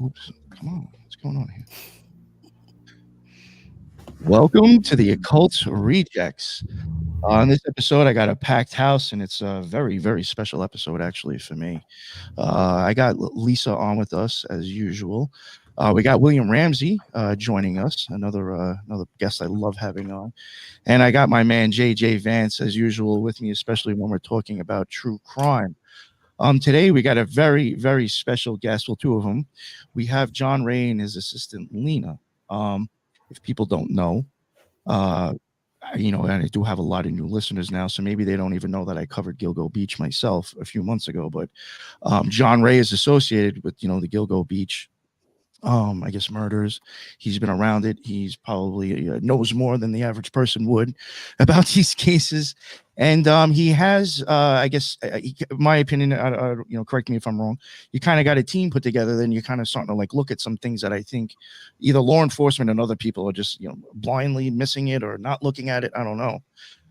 Oops. Come on. What's going on here? Welcome to the Occult Rejects. On this episode, I got a packed house, and it's a very, very special episode, actually, for me. I got Lisa on with us, as usual. We got William Ramsey joining us, another guest I love having on. And I got my man, JJ Vance, as usual, with me, especially when we're talking about true crime. Today we got a very, very special guest. Well, two of them. We have John Ray and his assistant Lena. If people don't know, uh, and I do have a lot of new listeners now, so maybe they don't even know that I covered Gilgo Beach myself a few months ago. But John Ray is associated with the Gilgo Beach I guess murders. He's been around it. He's probably knows more than the average person would about these cases. And he has, I guess, my opinion, correct me if I'm wrong, you kind of got a team put together, then you're kind of starting to like look at some things that I think either law enforcement and other people are just, blindly missing it or not looking at it. I don't know.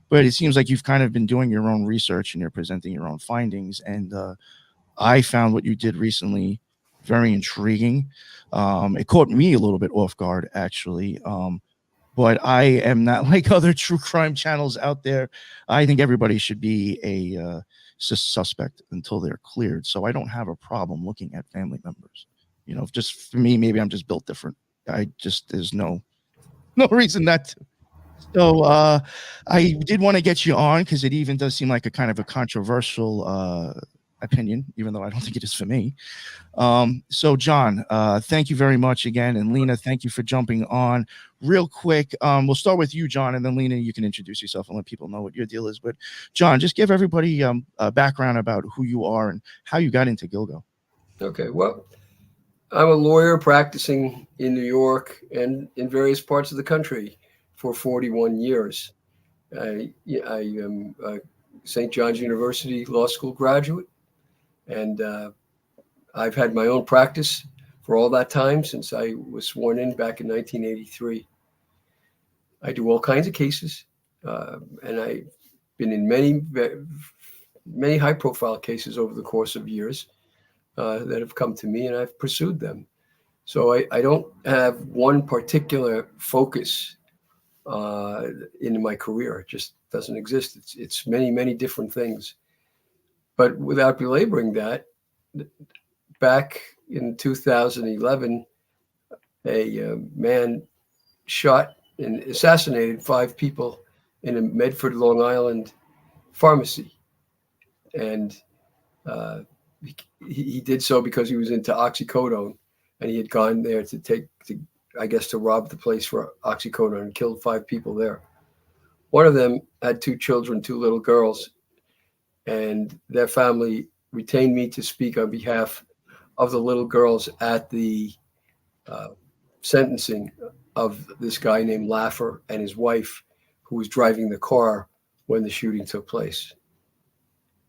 But it seems like you've kind of been doing your own research and you're presenting your own findings. And I found what you did recently very intriguing. It caught me a little bit off guard, actually. But I am not like other true crime channels out there. I think everybody should be a suspect until they're cleared. So I don't have a problem looking at family members. Just for me, maybe I'm just built different. There's no reason not to. So I did want to get you on because it even does seem like a kind of a controversial opinion, even though I don't think it is for me. So John, thank you very much again. And Lena, thank you for jumping on real quick. We'll start with you, John, and then Lena, you can introduce yourself and let people know what your deal is. But John, just give everybody a background about who you are and how you got into Gilgo. Okay, well, I'm a lawyer practicing in New York and in various parts of the country for 41 years. I am a St. John's University Law School graduate, and I've had my own practice for all that time since I was sworn in back in 1983. I do all kinds of cases, and I've been in many high-profile cases over the course of years that have come to me, and I've pursued them. So I don't have one particular focus in my career. It just doesn't exist. It's many different things. But without belaboring that, back in 2011, a man shot and assassinated 5 people in a Medford, Long Island pharmacy. And he did so because he was into oxycodone, and he had gone there to rob the place for oxycodone and killed 5 people there. One of them had 2 children, 2 little girls, and their family retained me to speak on behalf of the little girls at the sentencing of this guy named Laffer and his wife, who was driving the car when the shooting took place.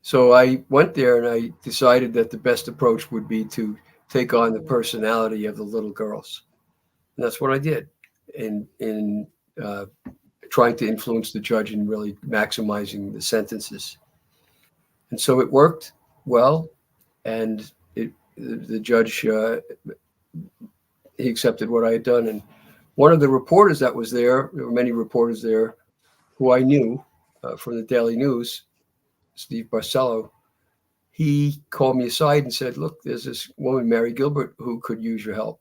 So I went there and I decided that the best approach would be to take on the personality of the little girls. And that's what I did in trying to influence the judge in really maximizing the sentences. And so it worked well, and the judge, he accepted what I had done. And one of the reporters that was there were many reporters there who I knew from the Daily News, Steve Barcelo. He called me aside and said, "Look, there's this woman, Mary Gilbert, who could use your help."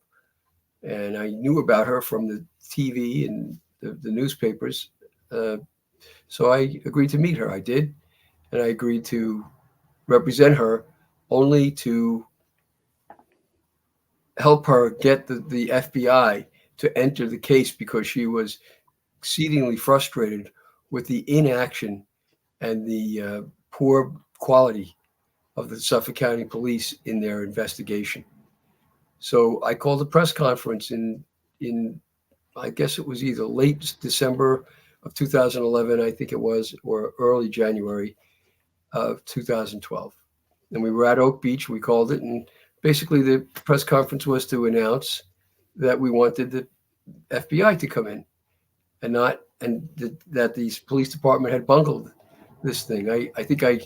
And I knew about her from the TV and the newspapers. So I agreed to meet her. I did. And I agreed to represent her only to help her get the FBI to enter the case, because she was exceedingly frustrated with the inaction and the poor quality of the Suffolk County Police in their investigation. So I called a press conference in I guess it was either late December of 2011, I think it was, or early January of 2012. And we were at Oak Beach, we called it, and basically the press conference was to announce that we wanted the FBI to come in, and that the police department had bungled this thing. I think I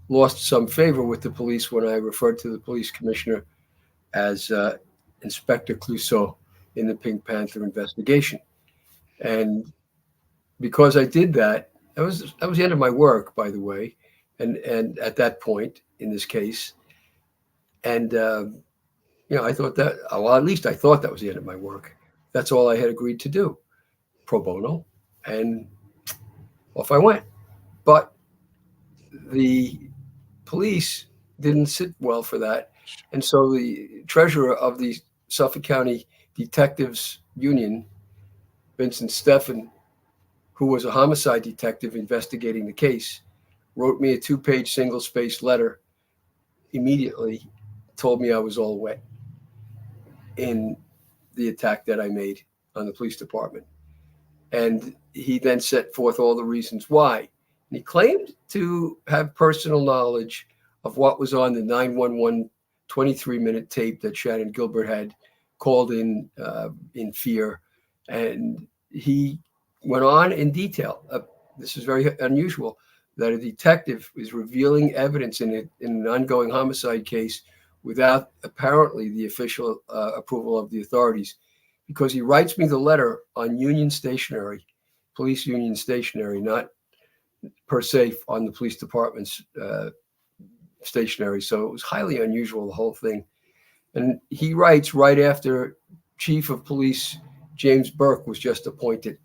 lost some favor with the police when I referred to the police commissioner as Inspector Clouseau in the Pink Panther investigation. And because I did that, that was the end of my work, by the way, and at that point in this case, and I thought that, well, at least I thought that was the end of my work. That's all I had agreed to do, pro bono, and off I went. But the police didn't sit well for that, and so the treasurer of the Suffolk County Detectives Union, Vincent Steffen, who was a homicide detective investigating the case, wrote me a 2-page single-spaced letter immediately, told me I was all wet in the attack that I made on the police department. And he then set forth all the reasons why. And he claimed to have personal knowledge of what was on the 911 23-minute tape that Shannon Gilbert had called in fear. And he went on in detail. This is very unusual, that a detective is revealing evidence in an ongoing homicide case without apparently the official approval of the authorities, because he writes me the letter on union stationery, police union stationery, not per se on the police department's stationery. So it was highly unusual, the whole thing. And he writes right after Chief of Police James Burke was just appointed,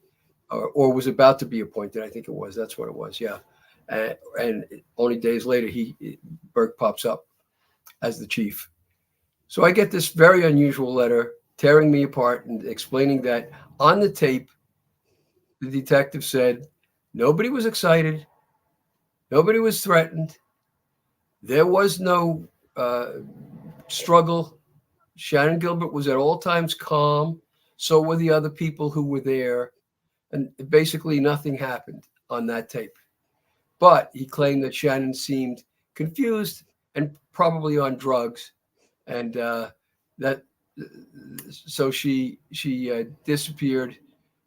or was about to be appointed. I think it was. That's what it was. Yeah. And only days later, Burke pops up as the chief. So I get this very unusual letter tearing me apart and explaining that on the tape, the detective said nobody was excited, nobody was threatened, there was no struggle. Shannon Gilbert was at all times calm. So were the other people who were there. And basically nothing happened on that tape. But he claimed that Shannon seemed confused and probably on drugs. And so she disappeared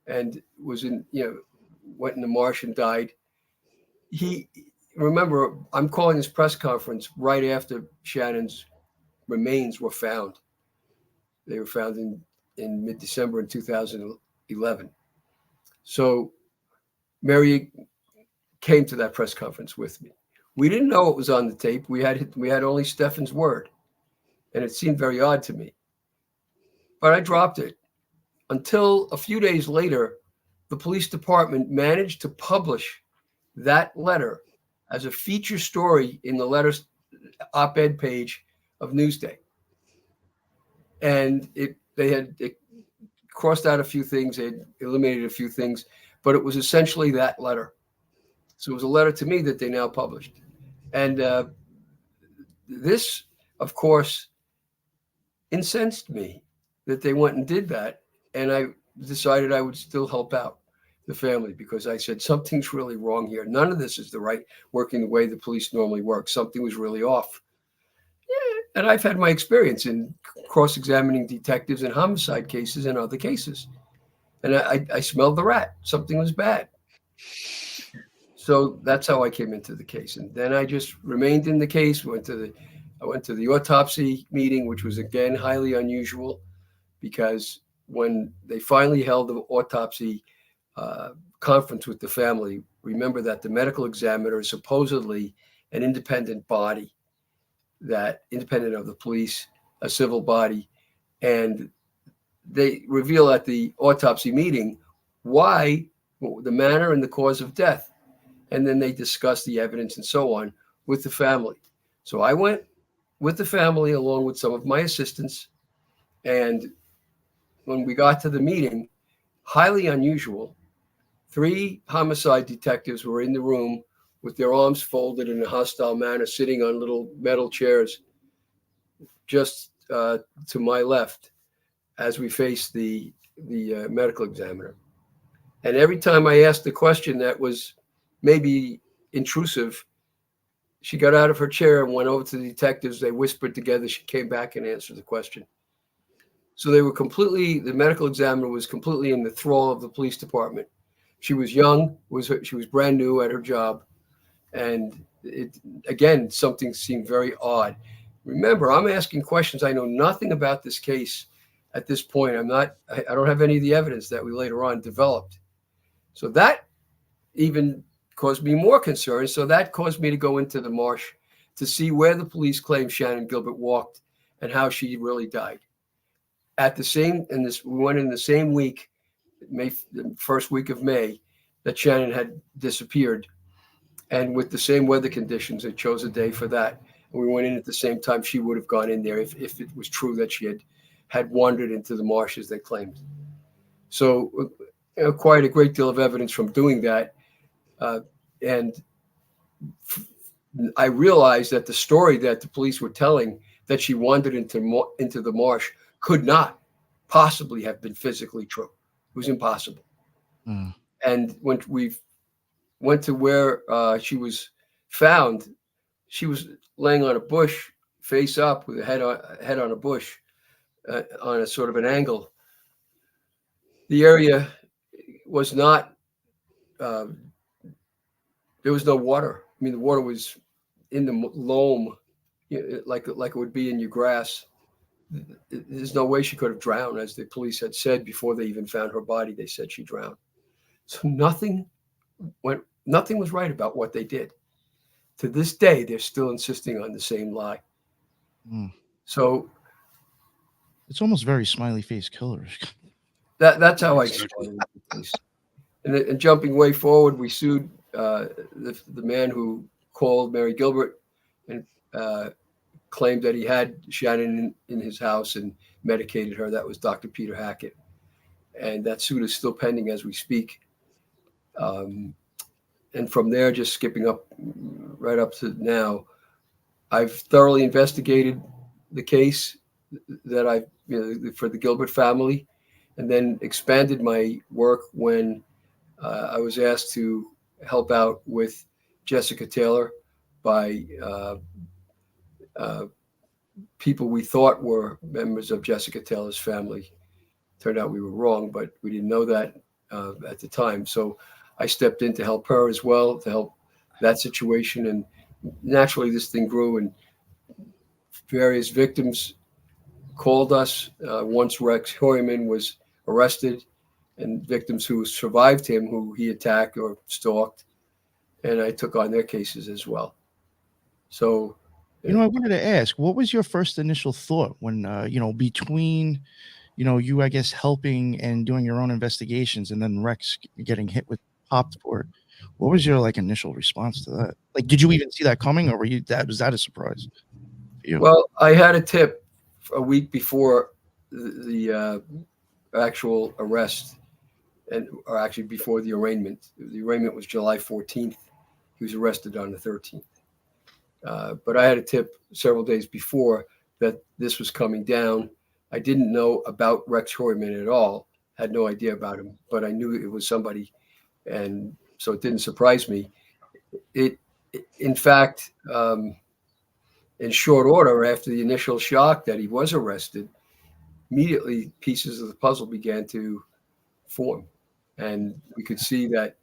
and was went in the marsh and died. Remember, I'm calling this press conference right after Shannon's remains were found. They were found in mid-December in 2011. So Mary came to that press conference with me. We didn't know what was on the tape. We had only Steffen's word, and it seemed very odd to me. But I dropped it until a few days later, the police department managed to publish that letter as a feature story in the letter's op-ed page of Newsday. And they had crossed out a few things, they had eliminated a few things, but it was essentially that letter. So it was a letter to me that they now published. And this, of course, incensed me that they went and did that. And I decided I would still help out the family, because I said, something's really wrong here. None of this is working the way the police normally work. Something was really off. Yeah, and I've had my experience in cross-examining detectives in homicide cases and other cases. And I smelled the rat. Something was bad. So that's how I came into the case. And then I just remained in the case. I went to the autopsy meeting, which was, again, highly unusual, because when they finally held the autopsy conference with the family, remember that the medical examiner is supposedly an independent body, that independent of the police, a civil body. And they reveal at the autopsy meeting why, the manner and the cause of death. And then they discuss the evidence and so on with the family. So I went with the family along with some of my assistants. And when we got to the meeting, highly unusual, 3 homicide detectives were in the room with their arms folded in a hostile manner, sitting on little metal chairs just to my left as we faced the medical examiner. And every time I asked a question that was maybe intrusive, she got out of her chair and went over to the detectives. They whispered together. She came back and answered the question. So the medical examiner was completely in the thrall of the police department. She was young, she was brand new at her job. And something seemed very odd. Remember, I'm asking questions. I know nothing about this case. at this point, I don't have any of the evidence that we later on developed. So that even caused me more concern. So that caused me to go into the marsh to see where the police claim Shannon Gilbert walked and how she really died. We went in the same week, the first week of May, that Shannon had disappeared. And with the same weather conditions, they chose a day for that. And we went in at the same time she would have gone in there if it was true that she had wandered into the marshes, they claimed. So quite a great deal of evidence from doing that. And I realized that the story that the police were telling, that she wandered into the marsh, could not possibly have been physically true. It was impossible. And when we went to where she was found, she was laying on a bush, face up, with a head on a bush, on a sort of an angle. The area was not. There was no water. I mean, the water was in the loam, like it would be in your grass. There's no way she could have drowned, as the police had said before they even found her body. They said she drowned. So nothing was right about what they did. To this day, they're still insisting on the same lie. So it's almost very smiley face killers. That's how I started with the police. And jumping way forward, we sued the man who called Mary Gilbert and claimed that he had Shannon in his house and medicated her. That was Dr. Peter Hackett. And that suit is still pending as we speak. And from there, just skipping up right up to now, I've thoroughly investigated the case that for the Gilbert family, and then expanded my work when I was asked to help out with Jessica Taylor by people we thought were members of Jessica Taylor's family. Turned out we were wrong, but we didn't know that at the time. So I stepped in to help her as well, to help that situation. And naturally, this thing grew, and various victims called us once Rex Hoyman was arrested, and victims who survived him, who he attacked or stalked. And I took on their cases as well. So, I wanted to ask, what was your first initial thought when, between, you, I guess, helping and doing your own investigations, and then Rex getting hit with popped for it? What was your initial response to that? Like, did you even see that coming, or was that a surprise for you? Well, I had a tip a week before the actual arrest, or actually before the arraignment. The arraignment was July 14th. He was arrested on the 13th. But I had a tip several days before that this was coming down. I didn't know about Rex Hoyman at all, had no idea about him, but I knew it was somebody. And so it didn't surprise me. In fact, in short order, after the initial shock that he was arrested, immediately pieces of the puzzle began to form. And we could see that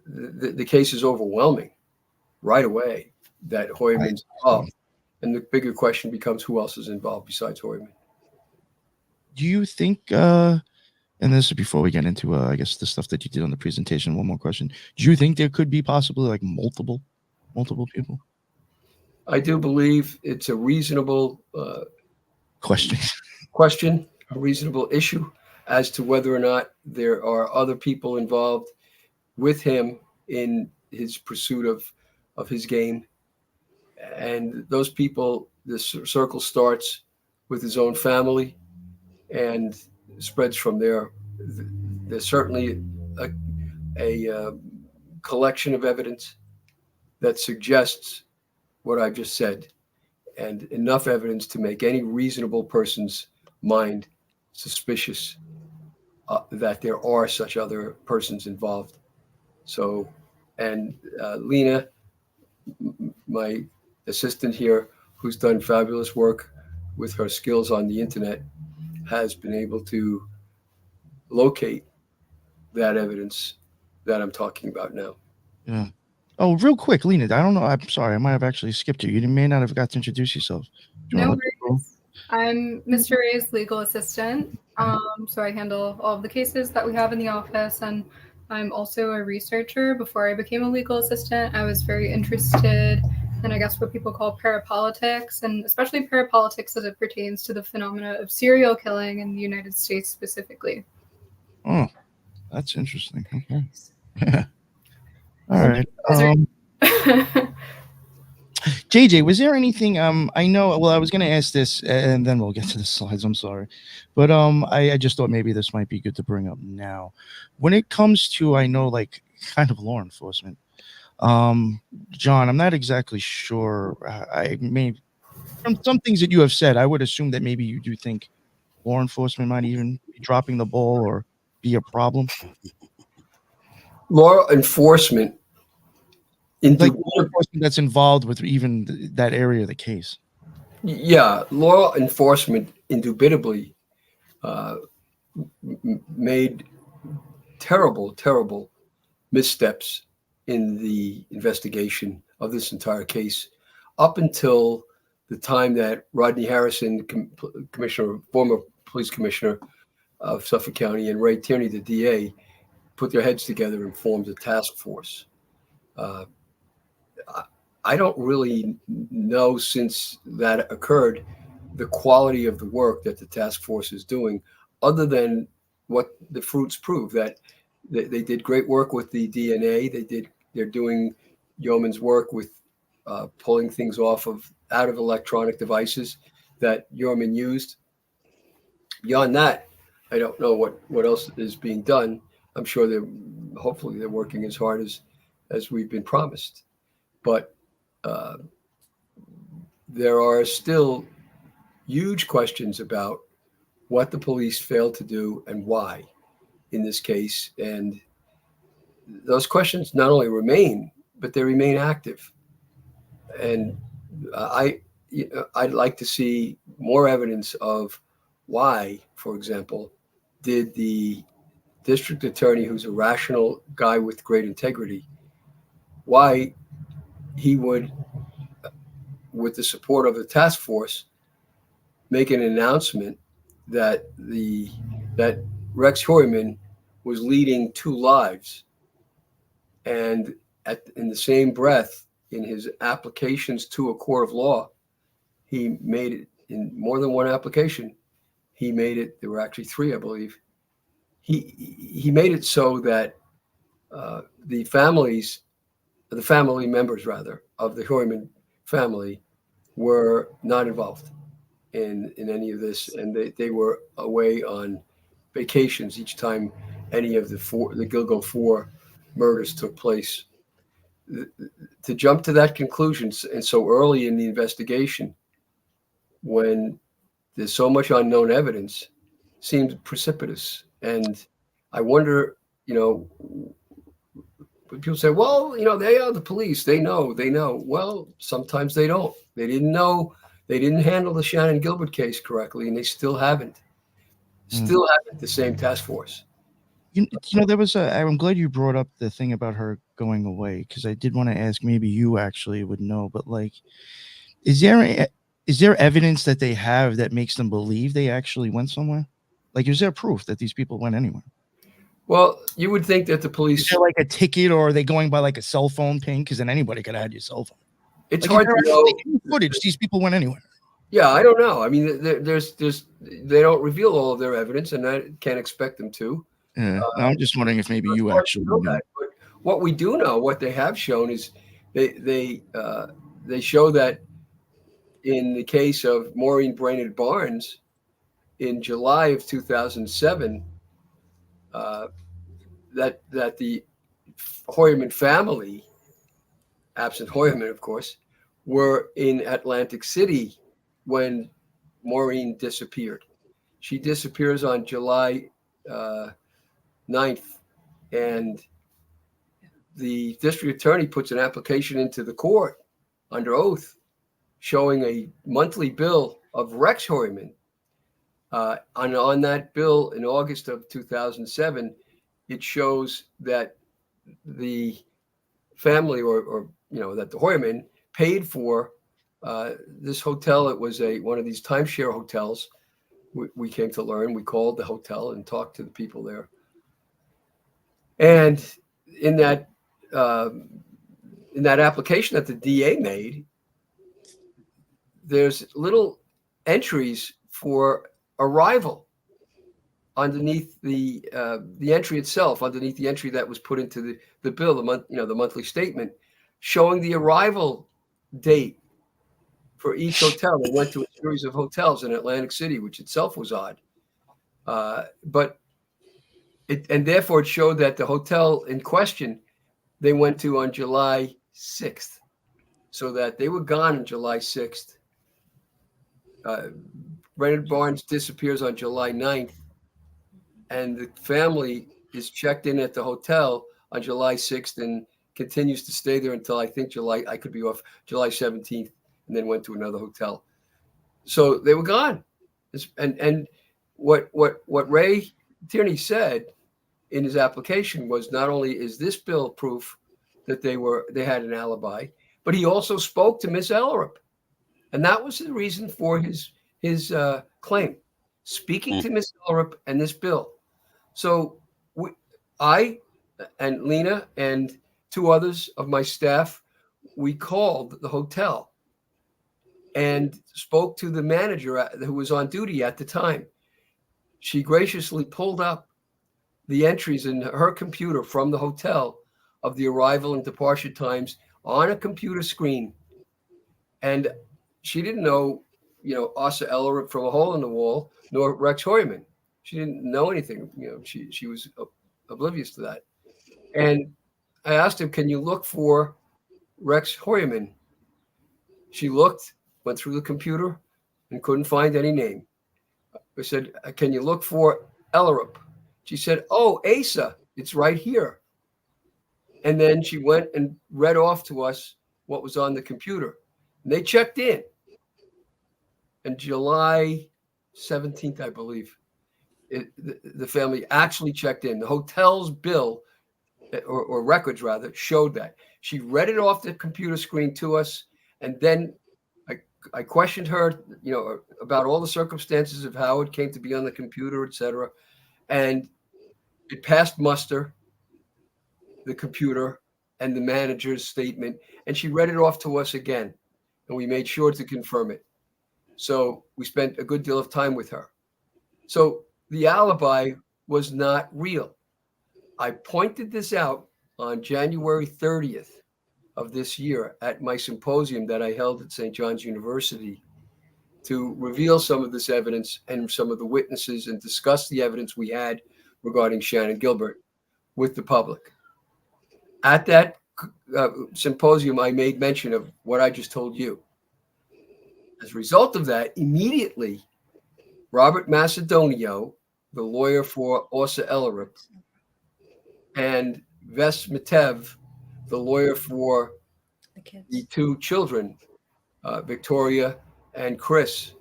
the case is overwhelming right away, that Hoyman's involved. And the bigger question becomes, who else is involved besides Hoyman? Do you think, and this is before we get into, I guess, the stuff that you did on the presentation, one more question. Do you think there could be possibly multiple people? I do believe it's a reasonable question, a reasonable issue as to whether or not there are other people involved with him in his pursuit of his game. And those people, the circle starts with his own family and spreads from there. There's certainly a collection of evidence that suggests what I just said, and enough evidence to make any reasonable person's mind suspicious that there are such other persons involved. So, and Lena, my assistant here, who's done fabulous work with her skills on the internet, has been able to locate that evidence that I'm talking about now. Yeah. Oh, real quick, Lena, I don't know. I'm sorry. I might have actually skipped you. You may not have got to introduce yourself. No I'm Mr. Ray's legal assistant. So I handle all of the cases that we have in the office, and I'm also a researcher. Before I became a legal assistant, I was very interested in, I guess, what people call parapolitics, and especially parapolitics as it pertains to the phenomena of serial killing in the United States specifically. Oh, that's interesting. Okay. All And right. those are JJ, was there anything? I know. Well, I was going to ask this, and then we'll get to the slides. I'm sorry, but I just thought maybe this might be good to bring up now. When it comes to, I know, like kind of law enforcement. John, I'm not exactly sure. I may from some things that you have said, I would assume that maybe you do think law enforcement might even be dropping the ball or be a problem. Law enforcement Like into law enforcement that's involved with even that area of the case. yeah, law enforcement indubitably uh, made terrible missteps in the investigation of this entire case up until the time that Rodney Harrison, commissioner, former police commissioner of Suffolk County, and Ray Tierney, the DA, put their heads together and formed a task force. Uh, I don't really know, since that occurred, the quality of the work that the task force is doing, other than what the fruits prove, that they did great work with the DNA. They're doing yeoman's work with pulling things out of electronic devices that yeoman used. Beyond that, I don't know what else is being done. I'm sure hopefully they're working as hard as we've been promised. But uh, there are still huge questions about what the police failed to do and why in this case. And those questions not only remain, but they remain active. And I, I'd like to see more evidence of why, for example, did the district attorney, who's a rational guy with great integrity, why he would, with the support of the task force, make an announcement that that Rex Hoyman was leading two lives, and in the same breath, in his applications to a court of law, he made it in more than one application. He made it. There were actually three, I believe. He made it so that uh, the families, the family members rather of the Hoyman family, were not involved in any of this, and they were away on vacations each time any of the Gilgo four murders took place. To jump to that conclusion and so early in the investigation, when there's so much unknown evidence, seems precipitous. And I wonder, you know, people say, well, they are the police. They know, they know. Well, sometimes they don't. They didn't know. They didn't handle the Shannon Gilbert case correctly, and they still haven't. Mm. Still haven't, the same task force. There was I'm glad you brought up the thing about her going away, because I did want to ask, maybe you actually would know, but like, is there evidence that they have that makes them believe they actually went somewhere? Like, is there proof that these people went anywhere? Well, you would think that the Is police. there like a ticket, or are they going by like a cell phone ping? Because then anybody could add your cell phone. It's Like, is hard there to actually know. any footage these people went anywhere? Yeah, I don't know. I mean, there's they don't reveal all of their evidence, and I can't expect them to. Yeah. No, I'm just wondering if maybe It's you hard to actually know know. that. But what we do know, what they have shown, is they show that in the case of Maureen Brainerd Barnes in July of 2007, uh, that the Hoyman family, absent Hoyman, of course, were in Atlantic City when Maureen disappeared. She disappears on July uh, 9th, and the district attorney puts an application into the court under oath showing a monthly bill of Rex Hoyman. On that bill in August of 2007, it shows that the family, or that the Hoyman paid for This hotel, it was one of these timeshare hotels. We came to learn. We called the hotel and talked to the people there. And in that application that the DA made, there's little entries for arrival underneath the entry itself, underneath the entry that was put into the bill, the monthly statement, showing the arrival date for each hotel. They went to a series of hotels in Atlantic City, which itself was odd. And therefore it showed that the hotel in question they went to on July 6th, so that they were gone on July 6th. Brennan Barnes disappears on July 9th, and the family is checked in at the hotel on July 6th and continues to stay there until I think I could be off, July 17th, and then went to another hotel. So they were gone. And what Ray Tierney said in his application was, not only is this bill proof that they had an alibi, but he also spoke to Miss Ellerup. And that was the reason for his claim, speaking to Miss Ellerup and this bill. So I and Lena and two others of my staff, we called the hotel and spoke to the manager who was on duty at the time. She graciously pulled up the entries in her computer from the hotel of the arrival and departure times on a computer screen. And she didn't know, Asa Ellerup from a hole in the wall, nor Rex Hoyman. She didn't know anything. She was oblivious to that. And I asked him, can you look for Rex Hoyman? She looked, went through the computer, and couldn't find any name. I said, can you look for Ellerup? She said, oh, Asa, it's right here. And then she went and read off to us what was on the computer. And they checked in. And July 17th, I believe, the family actually checked in. The hotel's bill, or records rather, showed that. She read it off the computer screen to us. And then I questioned her, about all the circumstances of how it came to be on the computer, et cetera. And it passed muster, the computer and the manager's statement. And she read it off to us again. And we made sure to confirm it. So we spent a good deal of time with her. So the alibi was not real. I pointed this out on January 30th of this year at my symposium that I held at St. John's University to reveal some of this evidence and some of the witnesses and discuss the evidence we had regarding Shannon Gilbert with the public. At that symposium, I made mention of what I just told you. As a result of that, immediately, Robert Macedonio, the lawyer for Asa Ellerup, and Ves Matev, the lawyer for the two children, Victoria and Chris,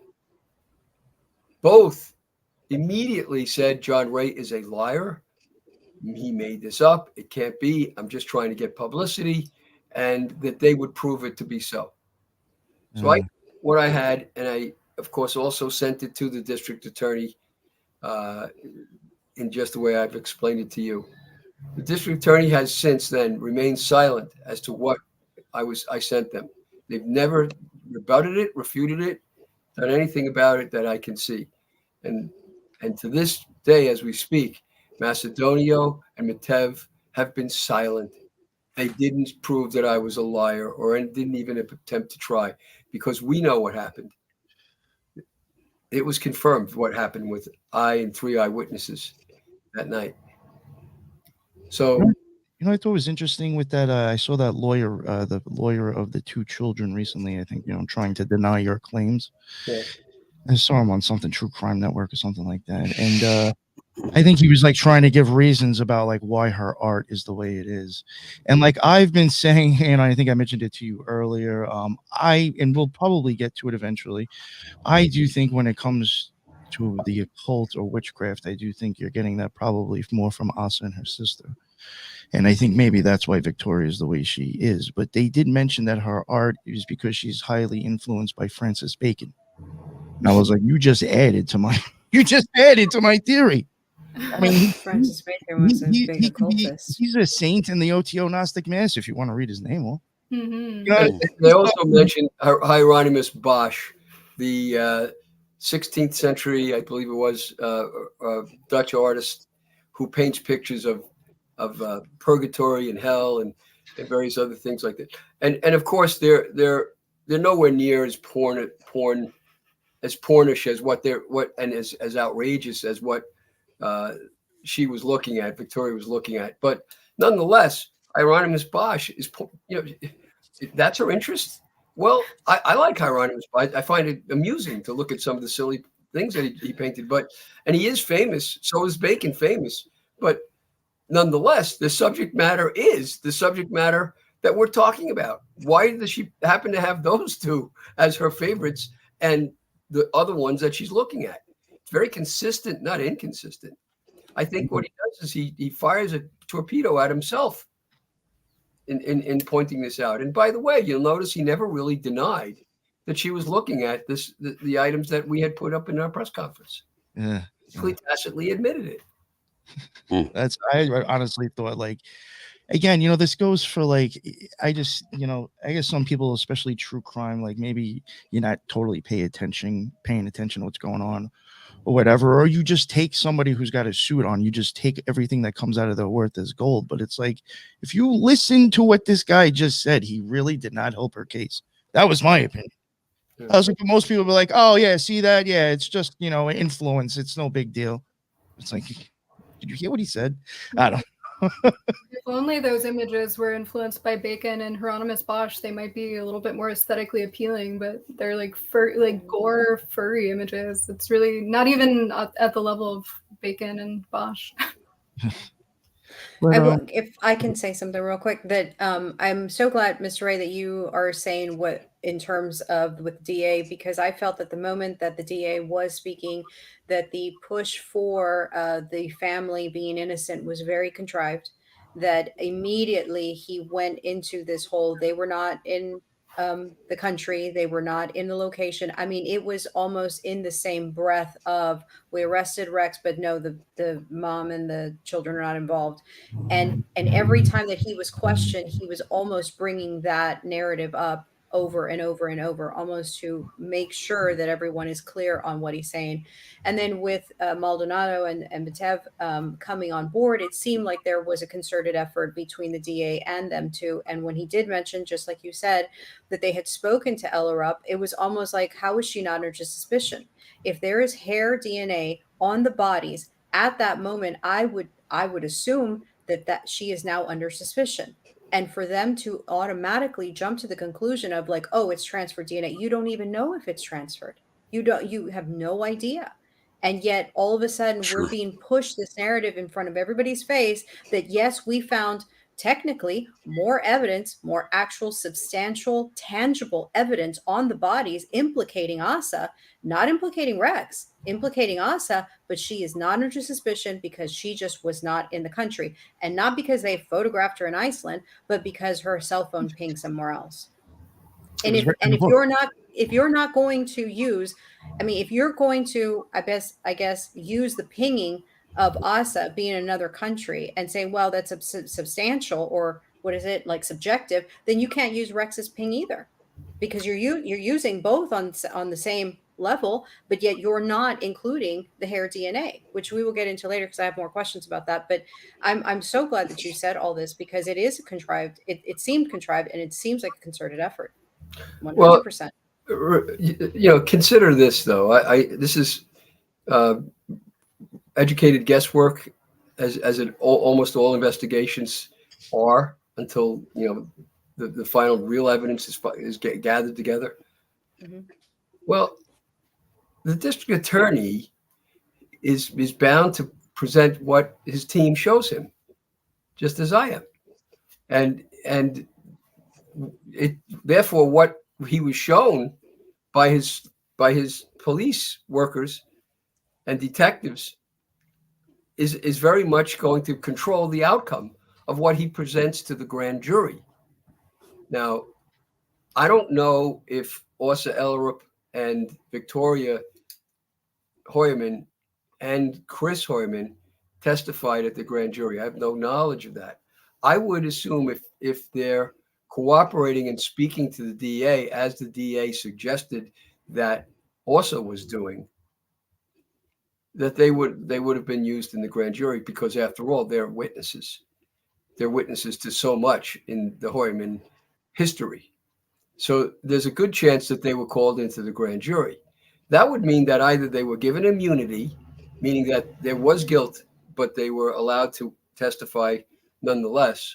both immediately said John Ray is a liar. He made this up. It can't be. I'm just trying to get publicity, and that they would prove it to be so. So what I had, and I, of course, also sent it to the district attorney in just the way I've explained it to you. The district attorney has since then remained silent as to what I sent them. They've never rebutted it, refuted it, done anything about it that I can see. And to this day, as we speak, Macedonio and Matev have been silent. They didn't prove that I was a liar, or didn't even attempt to try, because we know what happened. It was confirmed what happened with I and three eyewitnesses that night. So, I thought it was interesting with that. I saw that lawyer, the lawyer of the two children recently, I think, trying to deny your claims. Yeah. I saw him on something, True Crime Network or something like that. And I think he was like trying to give reasons about like why her art is the way it is. And like I've been saying, and I think I mentioned it to you earlier, and we'll probably get to it eventually. I do think when it comes to the occult or witchcraft, I do think you're getting that probably more from Asa and her sister. And I think maybe that's why Victoria is the way she is. But they did mention that her art is because she's highly influenced by Francis Bacon. And I was like, you just added to my theory. I mean, Francis Bacon was a big he could be, occultist. he's a saint in the OTO Gnostic Mass if you want to read his name. Well, Mm-hmm. you know, They also mentioned Hieronymus Bosch, the 16th century, I believe it was, Dutch artist who paints pictures of purgatory and hell and various other things like that. And of course they're nowhere near as pornish as as outrageous as what she was looking at, Victoria was looking at. But nonetheless, Hieronymus Bosch is, that's her interest. Well, I like Hieronymus Bosch. I find it amusing to look at some of the silly things that he painted. And he is famous. So is Bacon famous. But nonetheless, the subject matter is the subject matter that we're talking about. Why does she happen to have those two as her favorites and the other ones that she's looking at? It's very consistent, not inconsistent. I think what he does is he fires a torpedo at himself in pointing this out. And by the way, you'll notice he never really denied that she was looking at the items that we had put up in our press conference. Yeah, He tacitly admitted it. I honestly thought, like, again, this goes for, like, I guess some people, especially true crime, like, maybe you're not totally paying attention to what's going on or whatever, or you just take somebody who's got a suit on, you just take everything that comes out of their worth as gold. But it's like, if you listen to what this guy just said, he really did not help her case. That was my opinion. I was like, most people be like, oh yeah, see that? Yeah, it's just, influence. It's no big deal. It's like, did you hear what he said? I don't know. If only those images were influenced by Bacon and Hieronymus Bosch, they might be a little bit more aesthetically appealing, but they're like gore, furry images. It's really not even at the level of Bacon and Bosch. If I can say something real quick, that I'm so glad, Mr. Ray, that you are saying what in terms of with DA, because I felt that the moment that the DA was speaking, that the push for the family being innocent was very contrived, that immediately he went into this whole, they were not in the country, they were not in the location. I mean, it was almost in the same breath of, we arrested Rex, but no, the mom and the children are not involved. And every time that he was questioned, he was almost bringing that narrative up over and over and over, almost to make sure that everyone is clear on what he's saying. And then with Maldonado and Matev coming on board, it seemed like there was a concerted effort between the DA and them too. And when he did mention, just like you said, that they had spoken to Ella Rupp, it was almost like, how is she not under suspicion? If there is hair DNA on the bodies at that moment, I would assume that she is now under suspicion. And for them to automatically jump to the conclusion of like, oh, it's transferred DNA, you don't even know if it's transferred. You have no idea. And yet all of a sudden we're being pushed this narrative in front of everybody's face that yes, we found technically more evidence, more actual substantial, tangible evidence on the bodies implicating Asa, not implicating Rex, implicating Asa, but she is not under suspicion because she just was not in the country. And not because they photographed her in Iceland, but because her cell phone pinged somewhere else. And if you're not going to use, I mean, if you're going to, I guess use the pinging of Asa being in another country and say, well, that's substantial, or what is it, like subjective, then you can't use Rex's ping either, because you're using both on the same level, but yet you're not including the hair DNA, which we will get into later because I have more questions about that. But I'm so glad that you said all this, because it is contrived. It seemed contrived, and it seems like a concerted effort. 100%. Well, consider this though. This is educated guesswork, as almost all investigations are, until the final real evidence is gathered together. Mm-hmm. Well, the district attorney is bound to present what his team shows him, just as I am, and therefore what he was shown by his police workers and detectives is very much going to control the outcome of what he presents to the grand jury. Now, I don't know if Åsa Ellerup and Victoria Hoyerman and Chris Hoyerman testified at the grand jury. I have no knowledge of that. I would assume if they're cooperating and speaking to the DA, as the DA suggested that Åsa was doing, that they would have been used in the grand jury, because after all, they're witnesses. They're witnesses to so much in the Hoyerman history. So there's a good chance that they were called into the grand jury. That would mean that either they were given immunity, meaning that there was guilt, but they were allowed to testify nonetheless,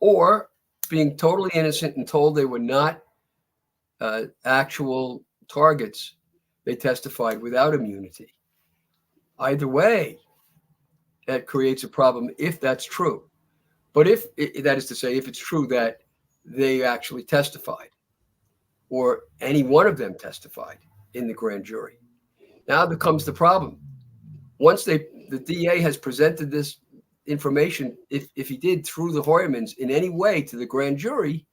or being totally innocent and told they were not actual targets, they testified without immunity. Either way, that creates a problem if that's true. But if that is to say, if it's true that they actually testified, or any one of them testified in the grand jury, now becomes the problem. Once the DA has presented this information, if he did through the Hoyermans in any way to the grand jury,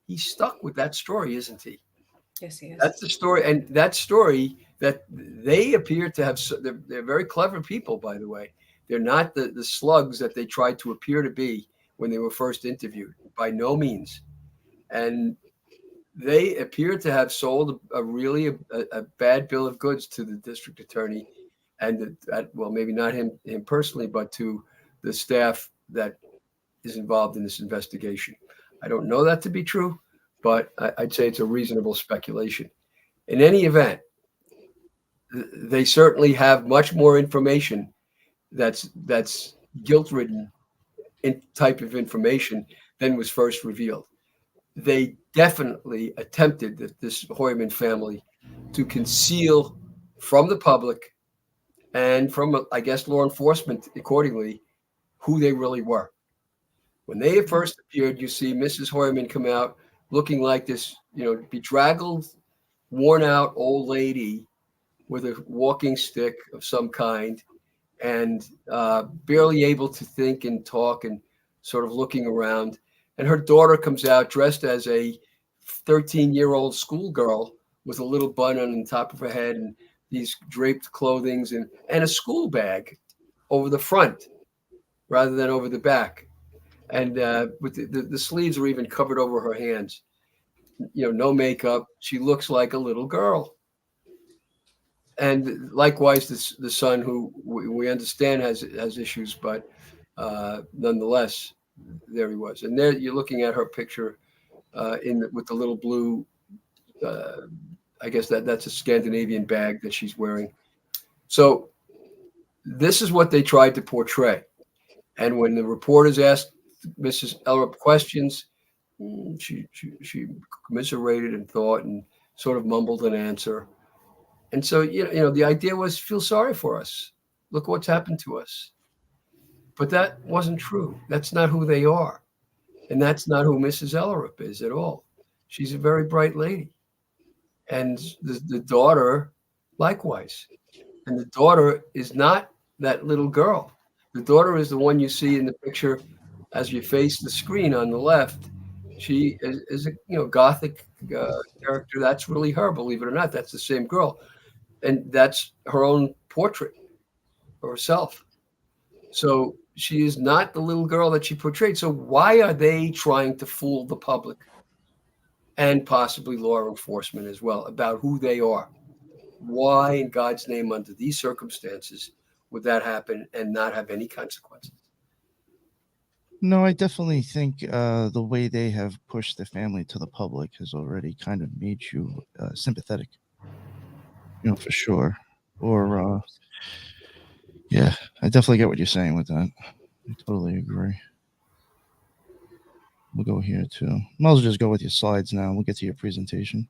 he's stuck with that story, isn't he? Yes, he is. That's the story, and that story that they appear to have. They're very clever people, by the way. They're not the slugs that they tried to appear to be when they were first interviewed, by no means. And they appear to have sold a really bad bill of goods to the district attorney, and well, maybe not him personally, but to the staff that is involved in this investigation. I don't know that to be true, but I'd say it's a reasonable speculation. In any event, they certainly have much more information that's guilt-ridden in type of information than was first revealed. They definitely attempted, this Hoyerman family, to conceal from the public and from, I guess, law enforcement accordingly, who they really were. When they first appeared, you see Mrs. Hoyerman come out looking like this, bedraggled, worn out old lady with a walking stick of some kind, and barely able to think and talk, and sort of looking around. And her daughter comes out dressed as a 13-year-old schoolgirl with a little bun on the top of her head and these draped clothings and a school bag over the front rather than over the back. And with the sleeves were even covered over her hands. No makeup. She looks like a little girl. And likewise, the son, who we understand has issues, but nonetheless, there he was. And there you're looking at her picture with the little blue. I guess that's a Scandinavian bag that she's wearing. So this is what they tried to portray. And when the reporters asked Mrs. Ellerup questions, she commiserated and thought and sort of mumbled an answer. And so, the idea was, feel sorry for us. Look what's happened to us. But that wasn't true. That's not who they are. And that's not who Mrs. Ellerup is at all. She's a very bright lady. And the daughter, likewise. And the daughter is not that little girl. The daughter is the one you see in the picture as you face the screen on the left. She is a Gothic character. That's really her, believe it or not. That's the same girl. And that's her own portrait of herself. So she is not the little girl that she portrayed. So why are they trying to fool the public and possibly law enforcement as well about who they are? Why, in God's name, under these circumstances, would that happen and not have any consequences? No, I definitely think the way they have pushed the family to the public has already kind of made you sympathetic, for sure. Or, yeah, I definitely get what you're saying with that. I totally agree. We'll go here too. Might as well just go with your slides now. We'll get to your presentation.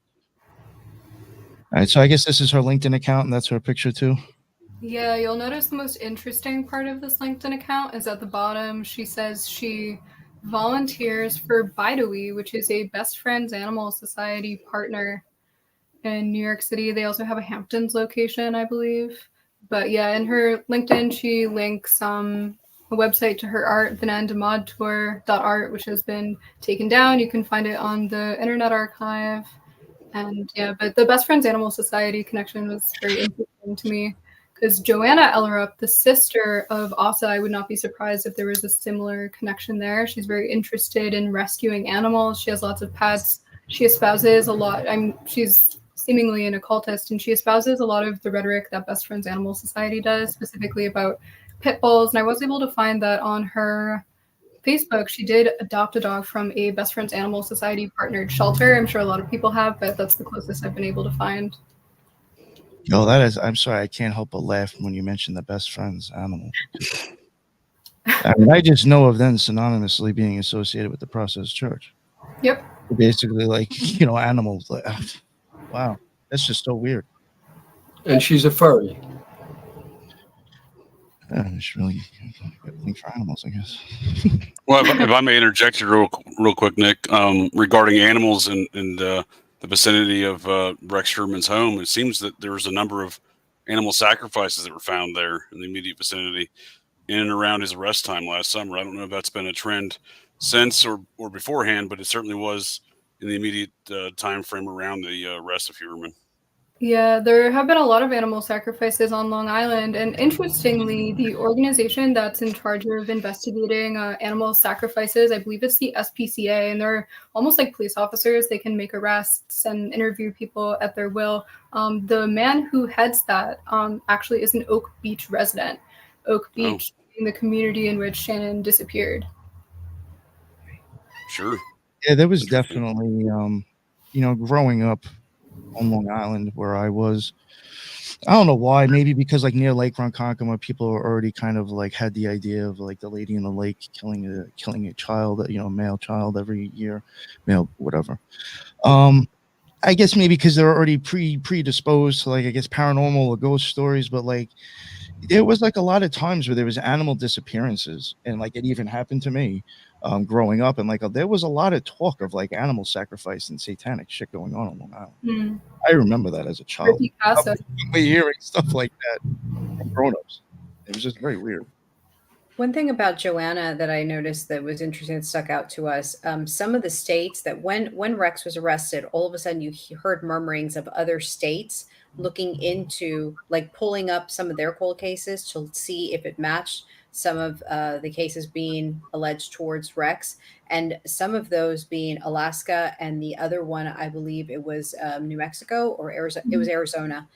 All right, so I guess this is her LinkedIn account, and that's her picture too. Yeah, you'll notice the most interesting part of this LinkedIn account is at the bottom. She says she volunteers for Bidoe, which is a Best Friends Animal Society partner in New York City. They also have a Hamptons location, I believe. But yeah, in her LinkedIn, she links a website to her art, venandemodtour.art, which has been taken down. You can find it on the Internet Archive. And yeah, but the Best Friends Animal Society connection was very interesting to me because Joanna Ellerup, the sister of Asa, I would not be surprised if there was a similar connection there. She's very interested in rescuing animals. She has lots of pets. She espouses a lot. She's seemingly an occultist, and she espouses a lot of the rhetoric that Best Friends Animal Society does, specifically about pit bulls. And I was able to find that on her Facebook. She did adopt a dog from a Best Friends Animal Society partnered shelter. I'm sure a lot of people have, but that's the closest I've been able to find. Yo, that is, I'm sorry, I can't help but laugh when you mention the Best Friends animal. I mean, I just know of them synonymously being associated with the Process Church. Yep. Basically, like, animals. Like, wow, that's just so weird. And she's a furry. Yeah, it's really a good thing for animals, I guess. Well, if I may interject here real quick, Nick, regarding animals and the vicinity of Rex Sherman's home, it seems that there was a number of animal sacrifices that were found there in the immediate vicinity in and around his arrest time last summer. I don't know if that's been a trend since or beforehand, but it certainly was in the immediate time frame around the arrest of Huerman. Yeah, there have been a lot of animal sacrifices on Long Island. And interestingly, the organization that's in charge of investigating animal sacrifices, I believe it's the SPCA, and they're almost like police officers. They can make arrests and interview people at their will. The man who heads that actually is an Oak Beach resident. Oak Beach being the community in which Shannon disappeared. Sure. Yeah, there was definitely, growing up on Long Island where I was, I don't know why, maybe because like near Lake Ronkonkoma, people are already kind of like had the idea of like the lady in the lake killing a child, a male child every year, male, whatever. I guess maybe because they're already predisposed to like, I guess, paranormal or ghost stories, but like there was like a lot of times where there was animal disappearances, and like it even happened to me growing up, and like there was a lot of talk of like animal sacrifice and satanic shit going on Long Island. Mm. I remember that as a child. Casa. Hearing stuff like that from grown-ups, it was just very weird. One thing about Joanna that I noticed that was interesting that stuck out to us, some of the states that when Rex was arrested, all of a sudden you heard murmurings of other states looking into, like pulling up some of their cold cases to see if it matched some of the cases being alleged towards Rex, and some of those being Alaska, and the other one, I believe it was New Mexico or Arizona. It was Arizona.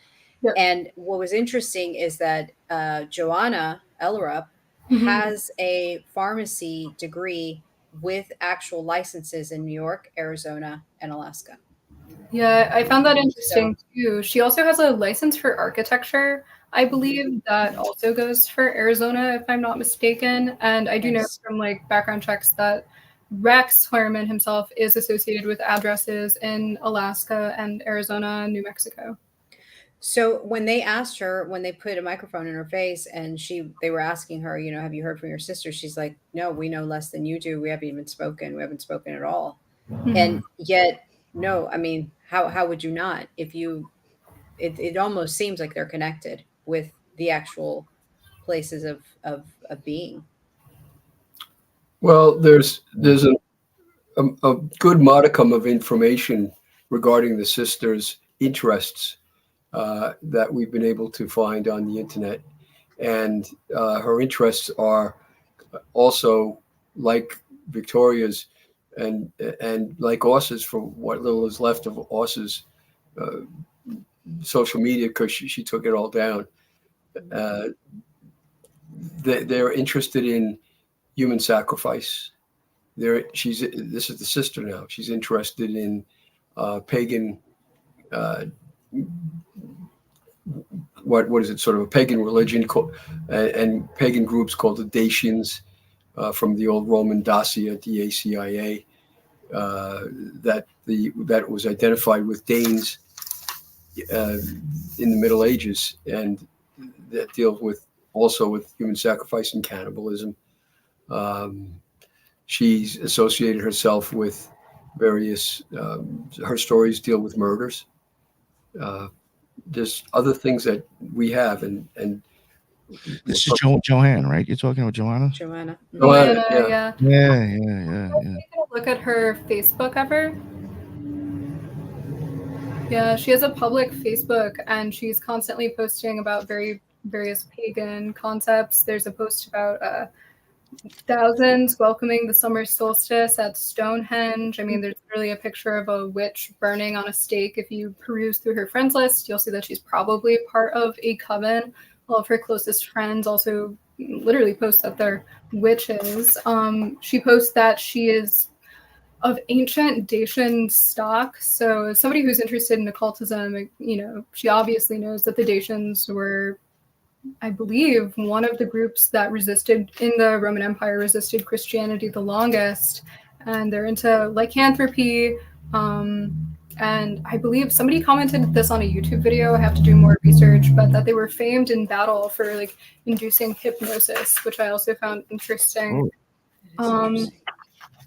Yep. And what was interesting is that Joanna Ellerup has a pharmacy degree with actual licenses in New York, Arizona, and Alaska. Yeah, I found that interesting too. She also has a license for architecture. I believe that also goes for Arizona, if I'm not mistaken. And I do know from like background checks that Rex Huerman himself is associated with addresses in Alaska and Arizona and New Mexico. So when they asked her, when they put a microphone in her face and they were asking her, have you heard from your sister? She's like, no, we know less than you do. We haven't even spoken. We haven't spoken at all. Mm-hmm. And yet, no, I mean, how would you not? If it almost seems like they're connected with the actual places of being. Well, there's a good modicum of information regarding the sisters' interests that we've been able to find on the internet, and her interests are also like Victoria's and like Oss's, for what little is left of Oss's social media, because she took it all down. They're interested in human sacrifice. This is the sister now. She's interested in pagan. What is it? Sort of a pagan religion and pagan groups called the Dacians, from the old Roman Dacia, DACIA, that was identified with Danes in the Middle Ages, and that deals also with human sacrifice and cannibalism. She's associated herself with various. Her stories deal with murders. just other things that we have, and This is Joanne, right? You're talking about Joanna? Joanna. Joanna, yeah. Yeah, yeah, yeah, yeah. Taken a look at her Facebook ever. Yeah, she has a public Facebook, and she's constantly posting about various pagan concepts. There's a post about thousands welcoming the summer solstice at Stonehenge. I mean, there's really a picture of a witch burning on a stake. If you peruse through her friends list, you'll see that she's probably part of a coven. All of her closest friends also literally post that they're witches. She posts that she is of ancient Dacian stock. So as somebody who's interested in occultism, she obviously knows that the Dacians were, I believe, one of the groups that resisted in the Roman Empire, resisted Christianity the longest. And they're into lycanthropy. And I believe somebody commented this on a YouTube video. I have to do more research, but that they were famed in battle for like inducing hypnosis, which I also found interesting.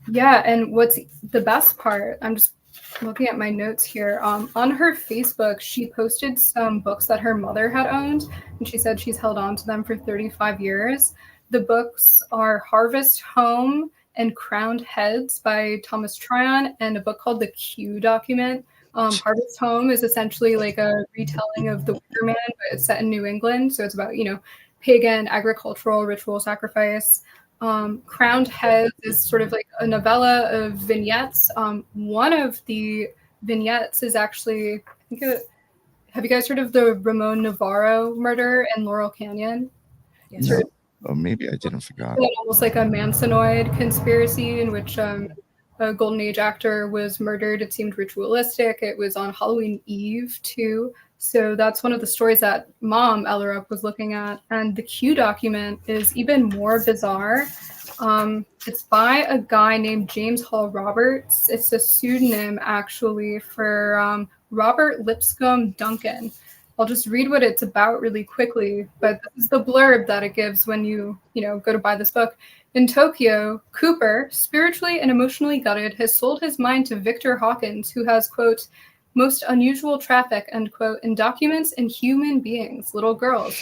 Yeah, and what's the best part, I'm just looking at my notes here. On her Facebook, she posted some books that her mother had owned, and she said she's held on to them for 35 years. The books are Harvest Home and Crowned Heads by Thomas Tryon, and a book called The Q Document. Harvest Home is essentially like a retelling of The Wicker Man, but it's set in New England, so it's about, pagan agricultural ritual sacrifice. Crowned Heads is sort of like a novella of vignettes. One of the vignettes is actually, have you guys heard of the Ramon Navarro murder in Laurel Canyon? Yes. No. Oh, maybe I didn't forget. Almost like a Mansonoid conspiracy in which a Golden Age actor was murdered. It seemed ritualistic. It was on Halloween Eve too. So that's one of the stories that Mom Ellerup was looking at. And the Q Document is even more bizarre. It's by a guy named James Hall Roberts. It's a pseudonym actually for Robert Lipscomb Duncan. I'll just read what it's about really quickly, but this is the blurb that it gives when you go to buy this book. In Tokyo, Cooper, spiritually and emotionally gutted, has sold his mind to Victor Hawkins, who has, quote, most unusual traffic, end quote, in documents and human beings, little girls.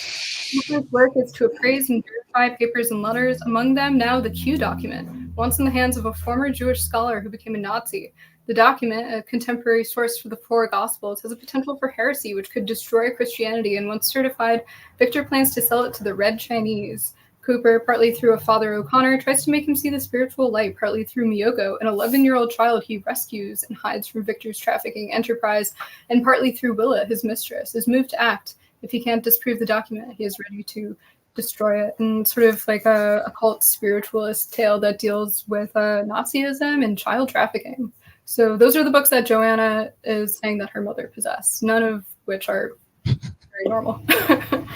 Cooper's work is to appraise and verify papers and letters, among them now the Q Document, once in the hands of a former Jewish scholar who became a Nazi. The document, a contemporary source for the four Gospels, has a potential for heresy which could destroy Christianity, and once certified, Victor plans to sell it to the Red Chinese. Cooper, partly through a Father O'Connor, tries to make him see the spiritual light, partly through Miyoko, an 11-year-old child he rescues and hides from Victor's trafficking enterprise, and partly through Willa, his mistress, is moved to act. If he can't disprove the document, he is ready to destroy it. And sort of like a occult spiritualist tale that deals with Nazism and child trafficking. So those are the books that Joanna is saying that her mother possessed, none of which are very normal.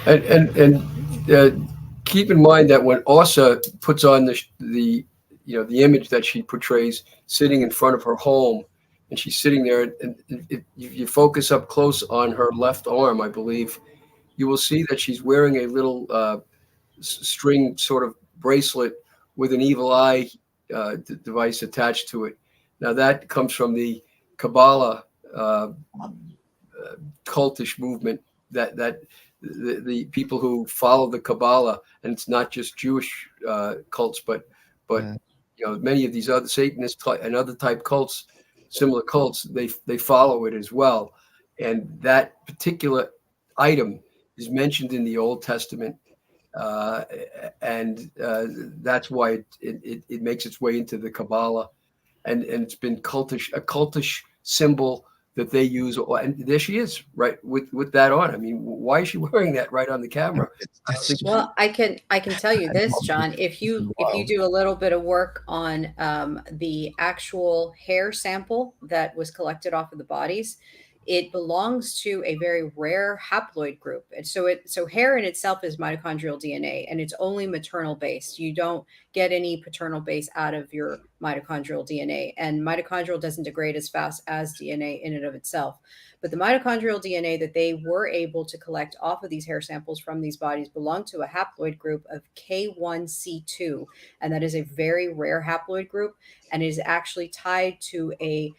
and keep in mind that when Ossa puts on the image that she portrays sitting in front of her home, and she's sitting there, and if you focus up close on her left arm, I believe, you will see that she's wearing a little string sort of bracelet with an evil eye device attached to it. Now that comes from the Kabbalah cultish movement that the people who follow the Kabbalah, and it's not just Jewish cults, but many of these other Satanist and other type cults, similar cults, they follow it as well. And that particular item is mentioned in the Old Testament, and that's why it makes its way into the Kabbalah, and it's been a cultish symbol that they use. And there she is, right, with that on. I mean, why is she wearing that right on the camera? Well, I can tell you this, John. If you do a little bit of work on the actual hair sample that was collected off of the bodies, it belongs to a very rare haploid group. And so hair in itself is mitochondrial DNA, and it's only maternal based. You don't get any paternal base out of your mitochondrial DNA, and mitochondrial doesn't degrade as fast as DNA in and of itself. But the mitochondrial DNA that they were able to collect off of these hair samples from these bodies belonged to a haploid group of K1C2, and that is a very rare haploid group, and it is actually tied to a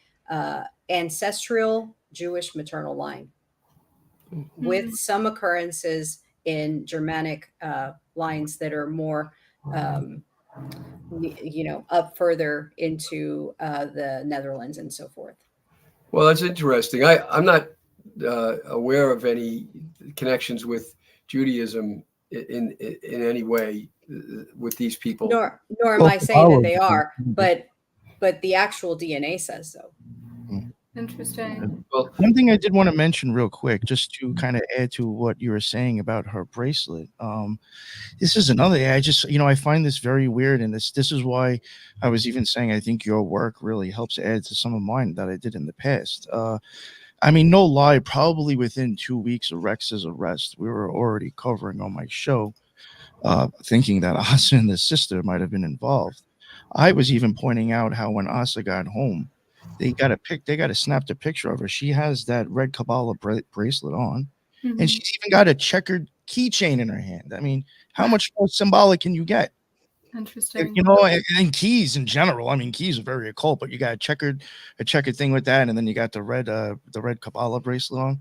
ancestral Jewish maternal line. with some occurrences in Germanic lines that are more, up further into the Netherlands and so forth. Well, that's interesting. I'm not aware of any connections with Judaism in any way with these people. Nor am I saying that they are, but the actual DNA says so. Interesting. Well, One thing I did want to mention real quick, just to kind of add to what you were saying about her bracelet. This is another. I find this very weird, and this is why I was even saying I think your work really helps add to some of mine that I did in the past. I mean, no lie, probably within 2 weeks of Rex's arrest, we were already covering on my show, thinking that Asa and his sister might have been involved. I was even pointing out how when Asa got home, they got a snapped a picture of her. She has that red Kabbalah bracelet on, and she's even got a checkered keychain in her hand. I mean, how much more symbolic can you get? Interesting. And keys in general. I mean, keys are very occult, but you got a checkered thing with that, and then you got the red Kabbalah bracelet on.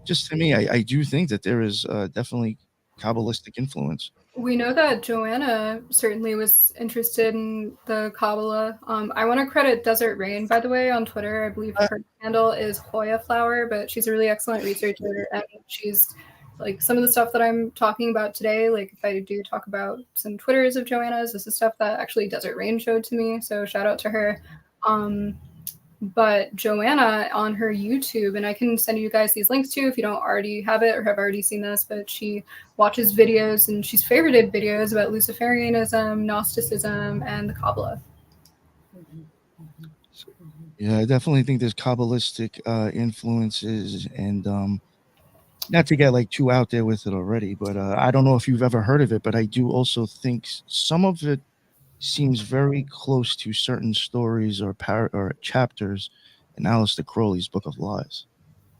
Just to me, I do think that there is definitely Kabbalistic influence. We know that Joanna certainly was interested in the Kabbalah. I want to credit Desert Rain, by the way, on Twitter. I believe her handle is Hoya Flower, but she's a really excellent researcher, and she's like some of the stuff that I'm talking about today. Like if I do talk about some Twitters of Joanna's, this is stuff that actually Desert Rain showed to me. So shout out to her. But Joanna on her YouTube, and I can send you guys these links too if you don't already have it or have already seen this, but she watches videos and she's favorited videos about Luciferianism, Gnosticism, and the Kabbalah. Yeah, I definitely think there's Kabbalistic influences, and not to get like too out there with it already, but I don't know if you've ever heard of it, but I do also think some of it seems very close to certain stories or chapters in Aleister Crowley's Book of Lies.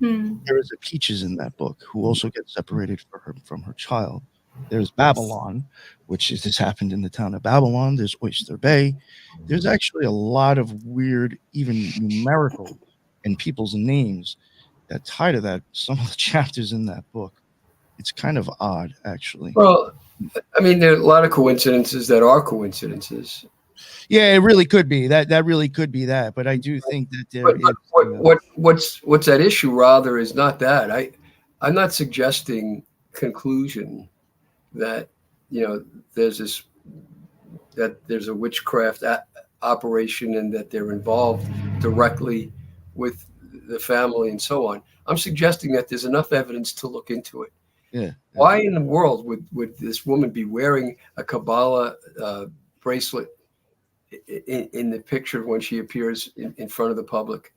There is a Peaches in that book who also gets separated from her child. There's Babylon, which has happened in the town of Babylon. There's Oyster Bay. There's actually a lot of weird, even numerical and people's names that tie to that. Some of the chapters in that book. It's kind of odd, actually. Well, I mean, there are a lot of coincidences that are coincidences. Yeah, it really could be that. That really could be that. But I do think that there is. What's at issue rather is not that. I'm not suggesting conclusion that there's a witchcraft operation and that they're involved directly with the family and so on. I'm suggesting that there's enough evidence to look into it. Yeah. Why in the world would this woman be wearing a Kabbalah bracelet in the picture when she appears in front of the public?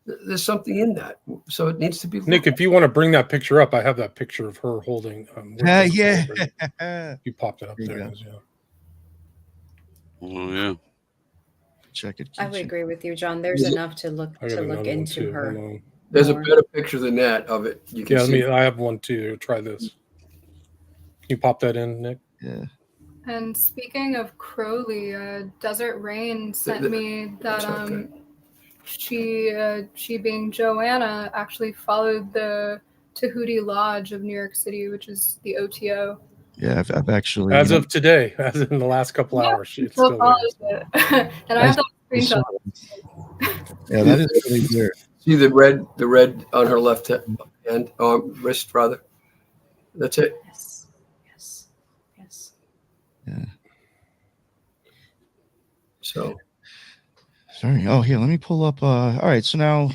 There's something in that, so it needs to be. Nick, if you want to bring that picture up, I have that picture of her holding. Yeah. You popped it up there. Yeah. Oh yeah. Check it. I would agree with you, John. There's enough to look into her. There's a better picture than that of it. You can see. I have one too. Try this. Can you pop that in, Nick? Yeah. And speaking of Crowley, Desert Rain sent me that she being Joanna actually followed the Tahuti Lodge of New York City, which is the OTO. Yeah, I've actually. As of today, as in the last couple hours, she still follows it. And I have that screenshot. Yeah, that is really weird. See the red on her left hand, wrist rather. That's it. Yes. Yeah. So. Sorry. Oh, here, let me pull up. All right, so now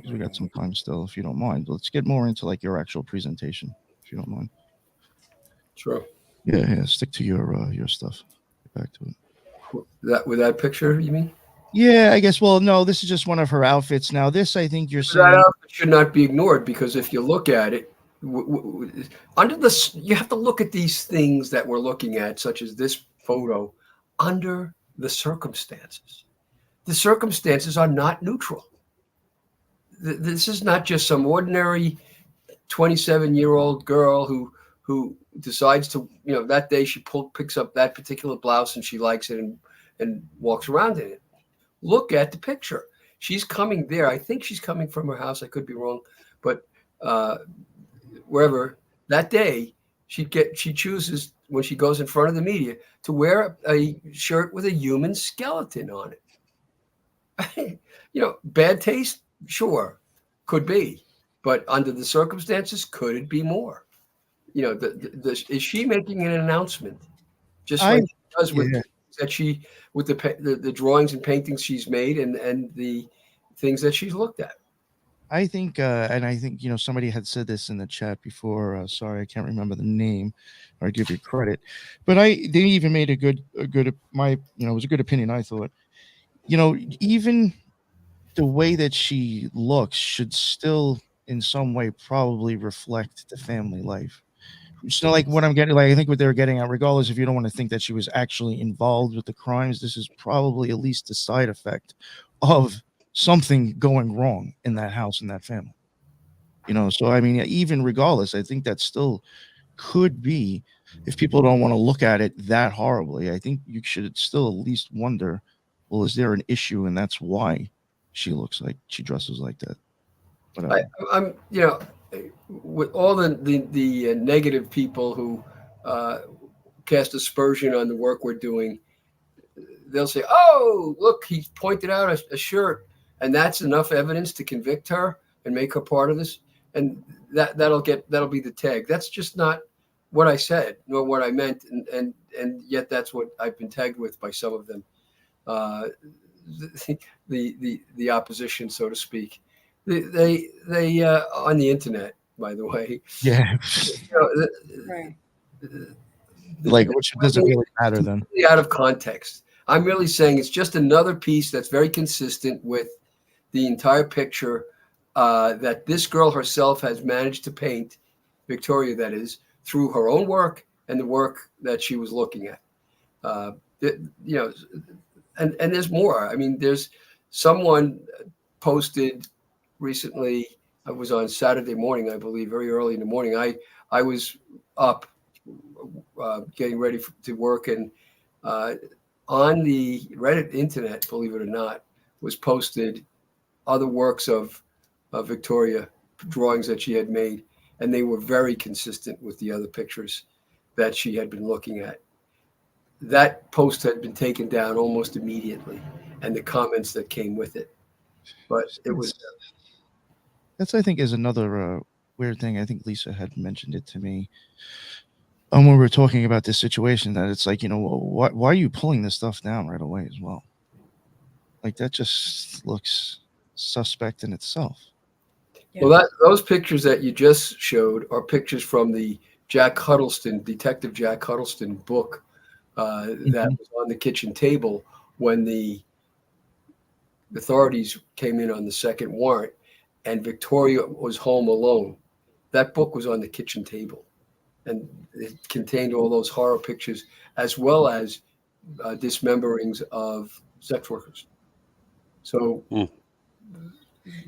we got some time still, if you don't mind. Let's get more into like your actual presentation, if you don't mind. Sure. Yeah. Stick to your stuff. Get back to it. With that picture, you mean? Yeah, I guess. Well, no, this is just one of her outfits. Now, this I think you're saying that outfit should not be ignored, because if you look at it, under this, you have to look at these things that we're looking at, such as this photo, under the circumstances. The circumstances are not neutral. This is not just some ordinary 27-year-old girl who decides to, that day she picks up that particular blouse and she likes it and walks around in it. Look at the picture. She's coming there. I think she's coming from her house. I could be wrong, but wherever that day, she chooses when she goes in front of the media to wear a shirt with a human skeleton on it. Bad taste, sure, could be, but under the circumstances, could it be more? Is she making an announcement, just I like she does with yeah. the drawings and paintings she's made and the things that she's looked at? I think, and I think somebody had said this in the chat before. Sorry, I can't remember the name, or I give you credit, but they even made a good it was a good opinion. I thought, even the way that she looks should still, in some way, probably reflect the family life. So, like what I'm getting, like I think what they're getting at, regardless if you don't want to think that she was actually involved with the crimes, this is probably at least a side effect of something going wrong in that house and that family. So I mean, even regardless, I think that still could be, if people don't want to look at it that horribly, I think you should still at least wonder, well, is there an issue, and that's why she dresses like that. But I'm with all the negative people who cast aspersion on the work we're doing, they'll say, "Oh, look, he pointed out a shirt, and that's enough evidence to convict her and make her part of this." And that'll be the tag. That's just not what I said, nor what I meant, and yet that's what I've been tagged with by some of them, the opposition, so to speak. They on the internet, by the way. yeah, Right. like which doesn't really matter then. Out of context. I'm really saying it's just another piece that's very consistent with the entire picture that this girl herself has managed to paint, Victoria, that is, through her own work and the work that she was looking at. And there's more. I mean, there's someone posted recently. I was on Saturday morning, I believe, very early in the morning. I was up getting ready to work, and on the Reddit internet, believe it or not, was posted other works of Victoria, drawings that she had made, and they were very consistent with the other pictures that she had been looking at. That post had been taken down almost immediately, and the comments that came with it. But it was That's, I think, is another weird thing. I think Lisa had mentioned it to me when we were talking about this situation, that it's like, why are you pulling this stuff down right away as well? Like, that just looks suspect in itself. Yeah. well, those pictures that you just showed are pictures from the Detective Jack Huddleston book that was on the kitchen table when the authorities came in on the second warrant, and Victoria was home alone. That book was on the kitchen table, and it contained all those horror pictures, as well as dismemberings of sex workers. So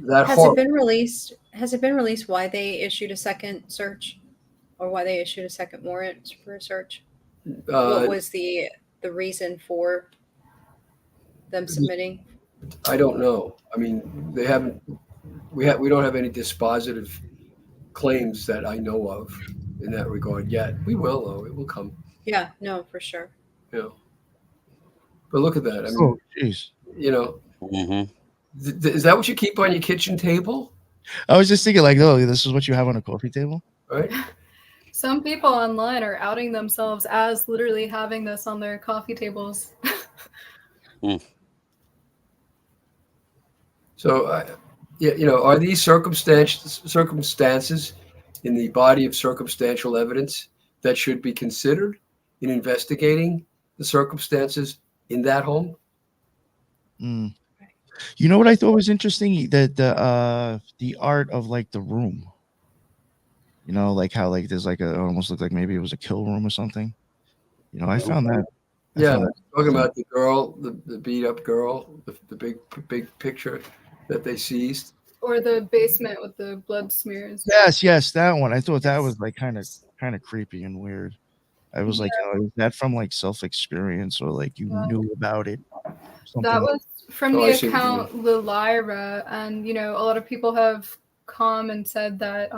that Has horror. it been released? Has it been released why they issued a second search, or why they issued a second warrant for a search? What was the reason for them submitting? I don't know. I mean, they haven't. We don't have any dispositive claims that I know of in that regard yet. We will, though. It will come. Yeah, no, for sure. But look at that. I mean, Oh, jeez. Is that what you keep on your kitchen table? I was just thinking, like, oh, this is what you have on a coffee table? Right. Some people online are outing themselves as literally having this on their coffee tables. So, are these circumstances in the body of circumstantial evidence that should be considered in investigating the circumstances in that home? You know what I thought was interesting? That the art of, like, the room. Like how, like, there's like it almost looked like maybe it was a kill room or something. I found that. Talking about the girl, the beat up girl, the big picture that they seized. Or the basement with the blood smears. Yes, that one. I thought that was like kind of creepy and weird. I was like, is that from like self-experience, or like you knew about it? That was from the account Lyra, and a lot of people have come and said that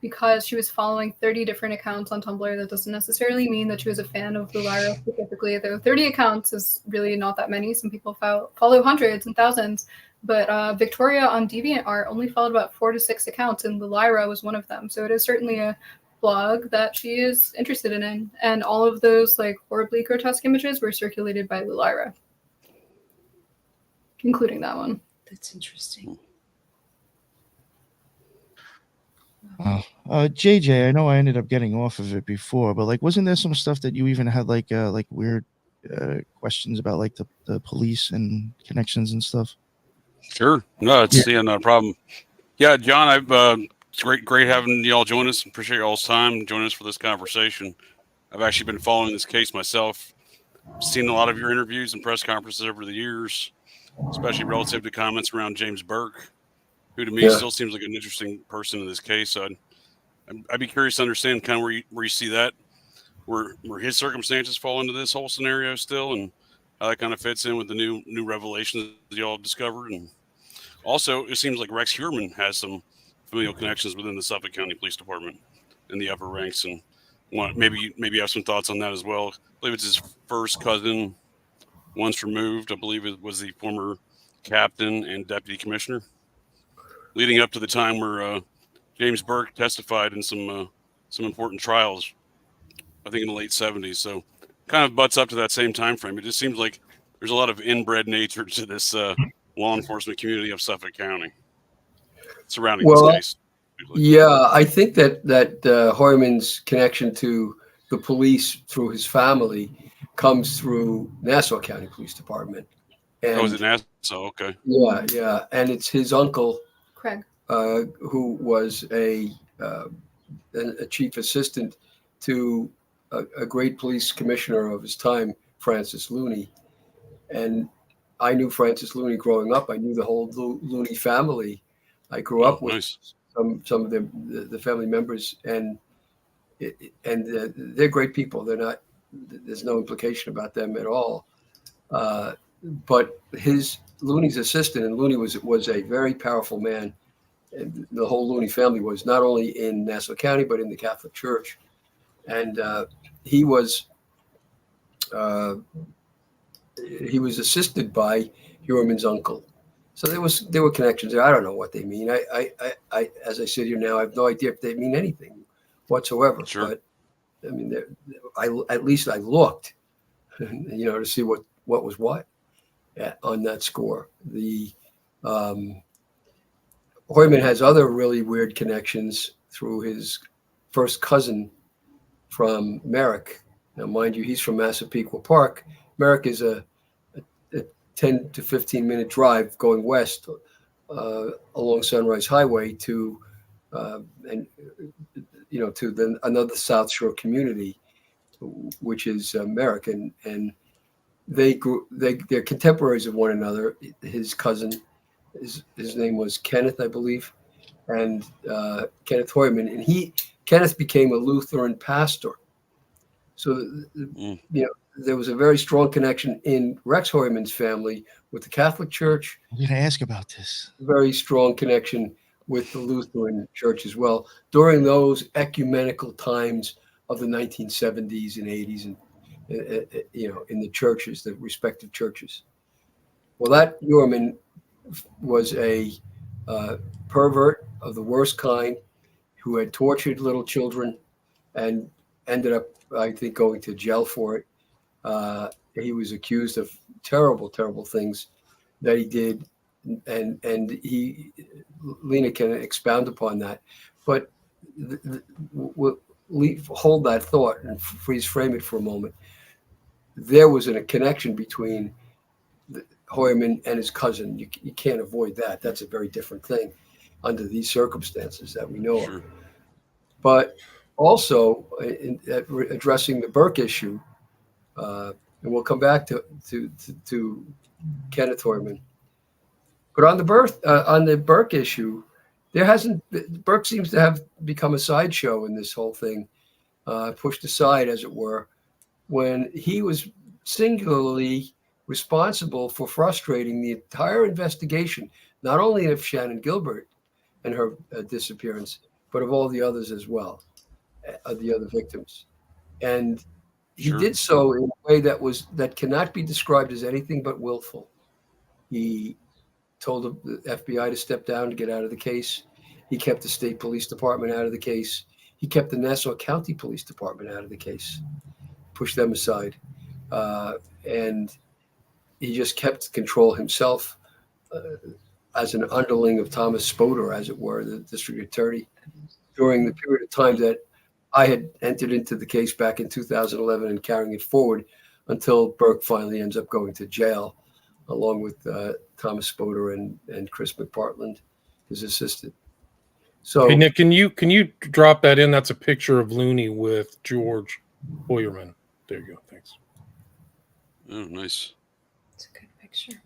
because she was following 30 different accounts on Tumblr. That doesn't necessarily mean that she was a fan of Blue Lyra specifically, though 30 accounts is really not that many. Some people follow hundreds and thousands. But Victoria on DeviantArt only followed about 4 to 6 accounts, and Blue Lyra was one of them. So it is certainly a blog that she is interested in. And all of those like horribly grotesque images were circulated by Blue Lyra, including that one. That's interesting. JJ, I know I ended up getting off of it before, but like, wasn't there some stuff that you even had like weird questions about like the police and connections and stuff? Sure. No, it's not a problem. Yeah, John, it's great having y'all join us. Appreciate y'all's time joining us for this conversation. I've actually been following this case myself. Seen a lot of your interviews and press conferences over the years, especially relative to comments around James Burke, who to me still seems like an interesting person in this case. So I'd be curious to understand kind of where you see that, where his circumstances fall into this whole scenario still, and how that kind of fits in with the new revelations that y'all have discovered. And also, it seems like Rex Heuermann has some familial connections within the Suffolk County Police Department in the upper ranks, and maybe you have some thoughts on that as well. I believe it's his first cousin, once removed. I believe it was the former captain and deputy commissioner, leading up to the time where James Burke testified in some important trials, I think in the late 70s. So kind of butts up to that same time frame. It just seems like there's a lot of inbred nature to this law enforcement community of Suffolk County surrounding this case. Yeah, I think that Heuermann's connection to the police through his family comes through Nassau County Police Department. And, is it Nassau? Okay. Yeah, and it's his uncle, Craig, who was a chief assistant to a great police commissioner of his time, Francis Looney. And I knew Francis Looney growing up. I knew the whole Looney family. I grew up with some of the family members, and they're great people. They're not. There's no implication about them at all. But Looney's assistant, and Looney was a very powerful man. And the whole Looney family was not only in Nassau County but in the Catholic Church, and he was assisted by Heuermann's uncle. So there were connections there. I don't know what they mean. I as I sit here now, I have no idea if they mean anything whatsoever. Sure. But I mean, at least I looked, to see what was what on that score. The Heuermann has other really weird connections through his first cousin from Merrick. Now, mind you, he's from Massapequa Park. Merrick is a 10 to 15 minute drive going west along Sunrise Highway to another South Shore community, which is Merrick, and they're contemporaries of one another. His cousin, his name was Kenneth, I believe, and Kenneth Heuermann, and Kenneth became a Lutheran pastor. So there was a very strong connection in Rex Heuermann's family with the Catholic Church. I'm going to ask about this. Very strong connection with the Lutheran Church as well during those ecumenical times of the 1970s and 80s, and in the churches, the respective churches. Well, that Heuermann was a pervert of the worst kind who had tortured little children and ended up, I think, going to jail for it. He was accused of terrible, terrible things that he did, and Lena can expound upon that. But we'll hold that thought and frame it for a moment. There was a connection between Heuermann and his cousin. You can't avoid that. That's a very different thing under these circumstances that we know of. But also addressing the Burke issue, and we'll come back to Kenneth Heuermann. But on the Burke issue, Burke seems to have become a sideshow in this whole thing, pushed aside, as it were, when he was singularly responsible for frustrating the entire investigation, not only of Shannon Gilbert and her disappearance, but of all the others as well, the other victims. And he Sure. did so in a way that cannot be described as anything but willful. He told the FBI to step down to get out of the case. He kept the state police department out of the case. He kept the Nassau County Police Department out of the case, pushed them aside. And he just kept control himself as an underling of Thomas Spoder, as it were, the district attorney, during the period of time that I had entered into the case back in 2011 and carrying it forward until Burke finally ends up going to jail, along with Thomas Spoder and Chris McPartland, his assistant. So, Hey Nick, can you drop that in? That's a picture of Looney with George Hoyerman. There you go. Thanks. Oh, nice. It's a good picture.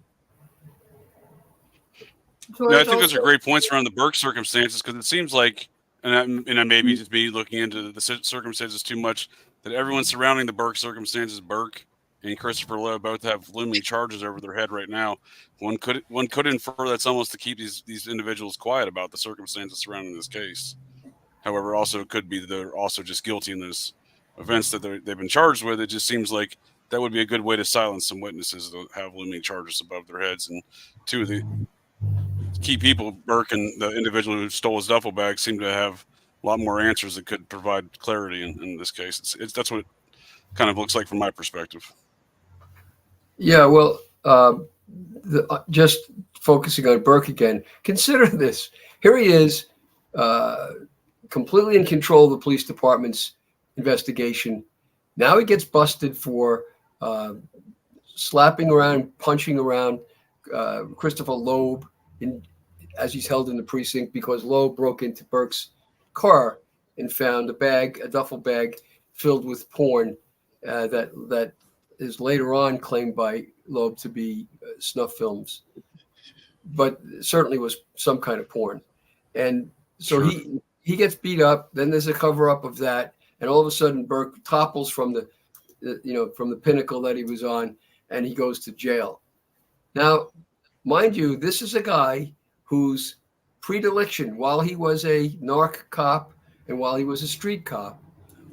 Yeah, I think those are great points around the Burke circumstances, because it seems like, and I maybe just be looking into the circumstances too much, that everyone surrounding the Burke circumstances, Burke and Christopher Lowe, both have looming charges over their head right now. One could infer that's almost to keep these individuals quiet about the circumstances surrounding this case. However, also it could be that they're also just guilty in those events that they've been charged with. It just seems like that would be a good way to silence some witnesses that have looming charges above their heads. And two of the key people, Burke and the individual who stole his duffel bag, seem to have a lot more answers that could provide clarity in this case. That's what it kind of looks like from my perspective. yeah, well, just focusing on Burke again, consider this. Here he is, completely in control of the police department's investigation. Now he gets busted for slapping around, punching around Christopher Loeb as he's held in the precinct, because Loeb broke into Burke's car and found a duffel bag filled with porn that is later on claimed by Loeb to be snuff films, but certainly was some kind of porn. And so Sure. he gets beat up. Then there's a cover up of that, and all of a sudden Burke topples from the pinnacle that he was on, and he goes to jail. Now, mind you, this is a guy whose predilection, while he was a narc cop and while he was a street cop,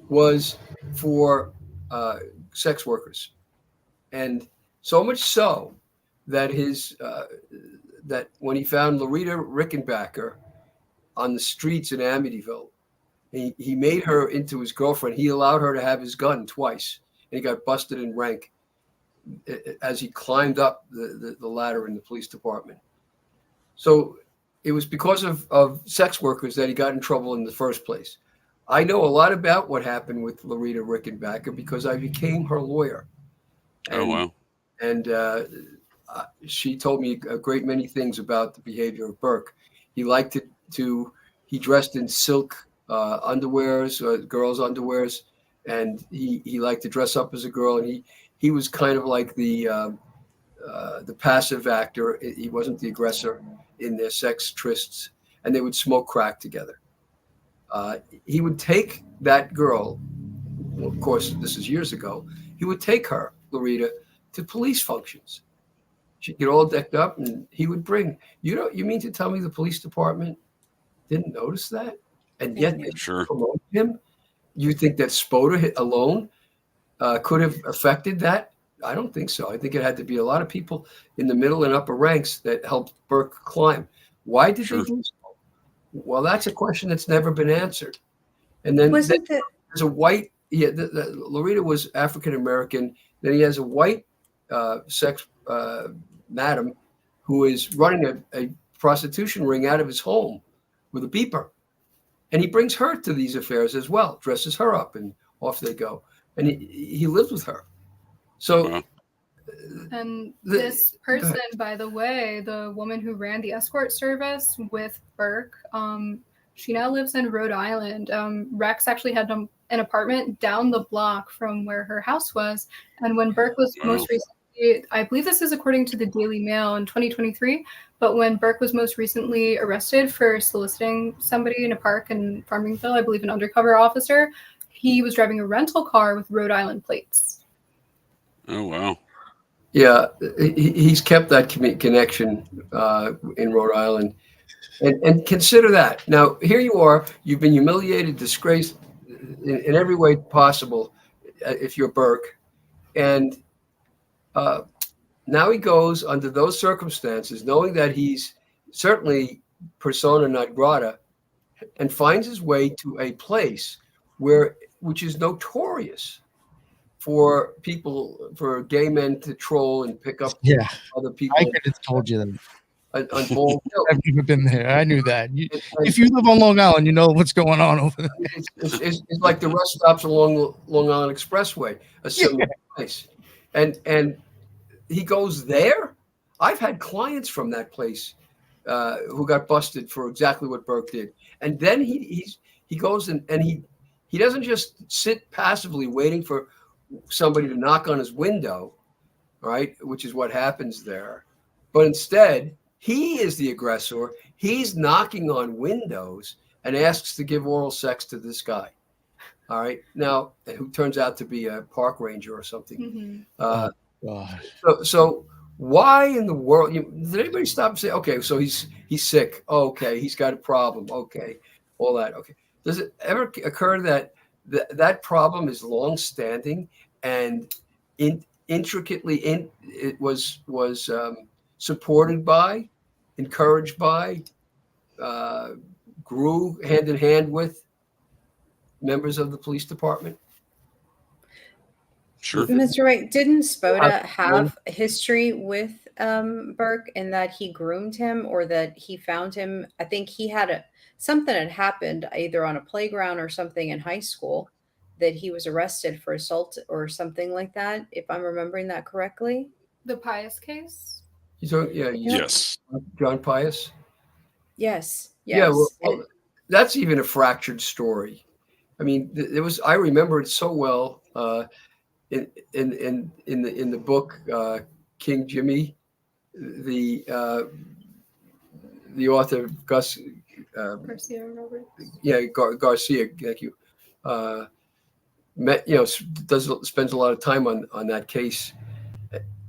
was for sex workers. And so much so that that when he found Loretta Rickenbacker on the streets in Amityville, he made her into his girlfriend. He allowed her to have his gun twice, and he got busted in rank as he climbed up the ladder in the police department. So it was because of sex workers that he got in trouble in the first place. I know a lot about what happened with Loretta Rickenbacker because I became her lawyer. Oh, wow. And she told me a great many things about the behavior of Burke. He liked he dressed in silk underwears, girls' underwears, and he liked to dress up as a girl. And he was kind of like the passive actor. He wasn't the aggressor in their sex trysts, and they would smoke crack together. He would take that girl, well, of course, this is years ago, he would take her, Loretta, to police functions. She'd get all decked up, and he would bring, you mean to tell me the police department didn't notice that? And yet they Sure. promoted him? You think that Spoder alone could have affected that? I don't think so. I think it had to be a lot of people in the middle and upper ranks that helped Burke climb. Why did they do so? Well, that's a question that's never been answered. And then there's a white, Loretta was African American. Then he has a white sex madam who is running a prostitution ring out of his home with a beeper. And he brings her to these affairs as well, dresses her up, and off they go. And he lives with her. So, and this person, by the way, the woman who ran the escort service with Burke, she now lives in Rhode Island. Rex actually had an apartment down the block from where her house was. And when Burke was most recently, I believe this is according to the Daily Mail in 2023, but when Burke was most recently arrested for soliciting somebody in a park in Farmingville, I believe an undercover officer, he was driving a rental car with Rhode Island plates. Oh, wow. Yeah, he's kept that connection in Rhode Island. And consider that. Now, here you are. You've been humiliated, disgraced in every way possible if you're Burke. And now he goes under those circumstances, knowing that he's certainly persona non grata, and finds his way to a place which is notorious for gay men to troll and pick up Yeah, other I people could have told you that. on Bald Hill. I've never been there. I knew that. If you live on Long Island, you know what's going on over there. It's like the rest stops along Long Island Expressway, a similar place. And he goes there. I've had clients from that place who got busted for exactly what Burke did. And then he goes and he doesn't just sit passively waiting for somebody to knock on his window, right? Which is what happens there. But instead, he is the aggressor. He's knocking on windows and asks to give oral sex to this guy. All right. Now, who turns out to be a park ranger or something. God. So why in the world? Did anybody stop and say, okay, so he's sick. Okay, he's got a problem. Okay, all that. Okay. Does it ever occur that that problem is long-standing and it was supported by, encouraged by, grew hand in hand with members of the police department? Sure. Mr. Wright, didn't Spoda have a history with Burke in that he groomed him or that he found him? I think he had something had happened either on a playground or something in high school that he was arrested for assault or something like that, if I'm remembering that correctly. The Pius case? Yes. John Pius? Yes. Yeah, well, that's even a fractured story. I mean, I remember it so well in the book King Jimmy, the author Gus Garcia Roberts. Garcia, thank you. Spends a lot of time on that case,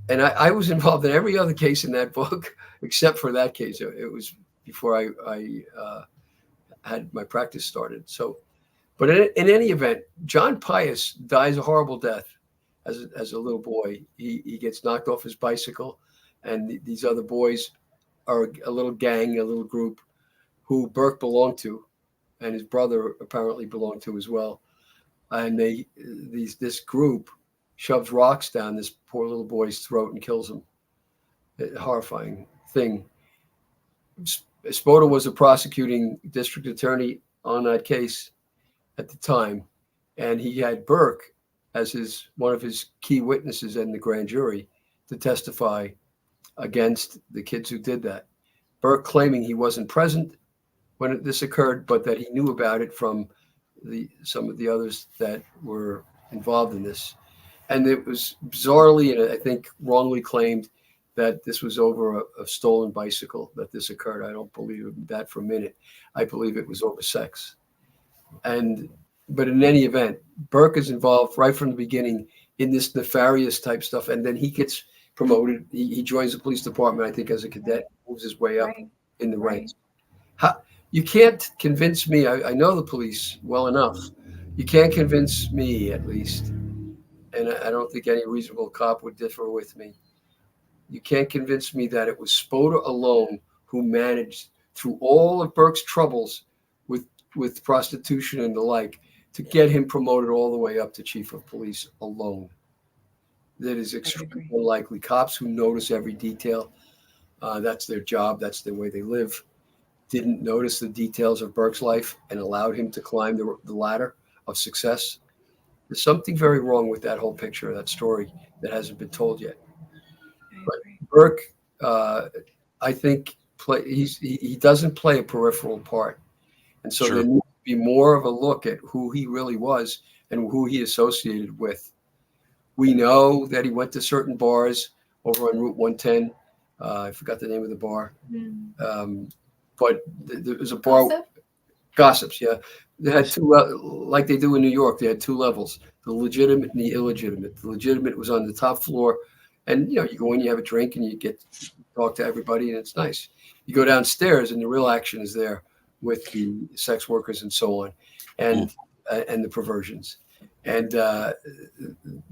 and I was involved in every other case in that book except for that case. It was before I had my practice started. So, but in any event, John Pius dies a horrible death as a little boy. He gets knocked off his bicycle, and these other boys are a little gang, a little group who Burke belonged to, and his brother apparently belonged to as well. And this group shoves rocks down this poor little boy's throat and kills him. A horrifying thing. Spoda was a prosecuting district attorney on that case at the time, and he had Burke as one of his key witnesses in the grand jury to testify against the kids who did that. Burke claiming he wasn't present when this occurred, but that he knew about it from some of the others that were involved in this. And it was bizarrely, and I think wrongly claimed, that this was over a stolen bicycle that this occurred. I don't believe that for a minute. I believe it was over sex. But in any event, Burke is involved right from the beginning in this nefarious type stuff, and then he gets promoted. He joins the police department, I think, as a cadet, moves his way up in the ranks. You can't convince me. I know the police well enough. You can't convince me, at least, and I don't think any reasonable cop would differ with me. You can't convince me that it was Spoda alone who managed, through all of Burke's troubles with prostitution and the like, to get him promoted all the way up to chief of police alone. That is extremely unlikely. Cops who notice every detail, that's their job, that's the way they live, didn't notice the details of Burke's life and allowed him to climb the ladder of success. There's something very wrong with that whole picture, that story that hasn't been told yet. But Burke, I think, he doesn't play a peripheral part. And so there needs to be more of a look at who he really was and who he associated with. We know that he went to certain bars over on Route 110. I forgot the name of the bar. But there was a bar. Gossips, yeah. They had two, like they do in New York, they had two levels, the legitimate and the illegitimate. The legitimate was on the top floor. And, you go in, you have a drink, and you get talk to everybody, and it's nice. You go downstairs, and the real action is there with the sex workers and so on, and the perversions. And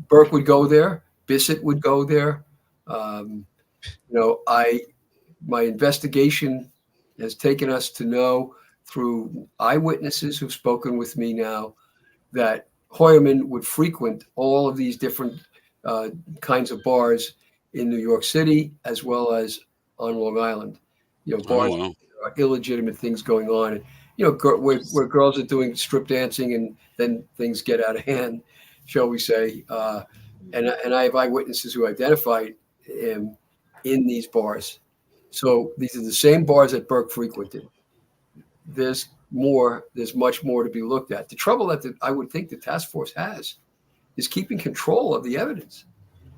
Burke would go there. Bissett would go there. My investigation has taken us to know through eyewitnesses who've spoken with me now that Hoyerman would frequent all of these different kinds of bars in New York City as well as on Long Island. Bars are illegitimate things going on, and where girls are doing strip dancing and then things get out of hand, shall we say? And I have eyewitnesses who identified him in these bars. So these are the same bars that Burke frequented. There's much more to be looked at. The trouble that I would think the task force has is keeping control of the evidence,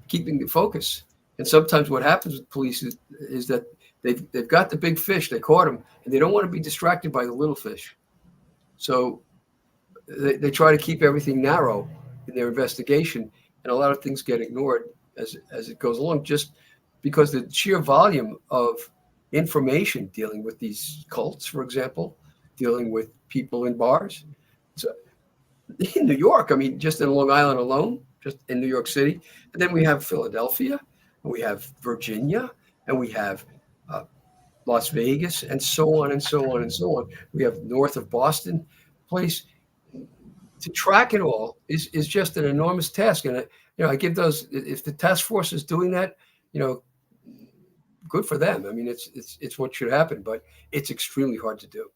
keeping the focus. And sometimes what happens with police is that they've got the big fish, they caught them, and they don't want to be distracted by the little fish. So they try to keep everything narrow in their investigation, and a lot of things get ignored as it goes along, just because the sheer volume of information dealing with these cults, for example, dealing with people in bars. So in New York, I mean, just in Long Island alone, just in New York City, and then we have Philadelphia, and we have Virginia, and we have Las Vegas, and so on and so on and so on. We have north of Boston place. To track it all is just an enormous task. And I give those, if the task force is doing that, good for them. I mean, it's what should happen, but it's extremely hard to do.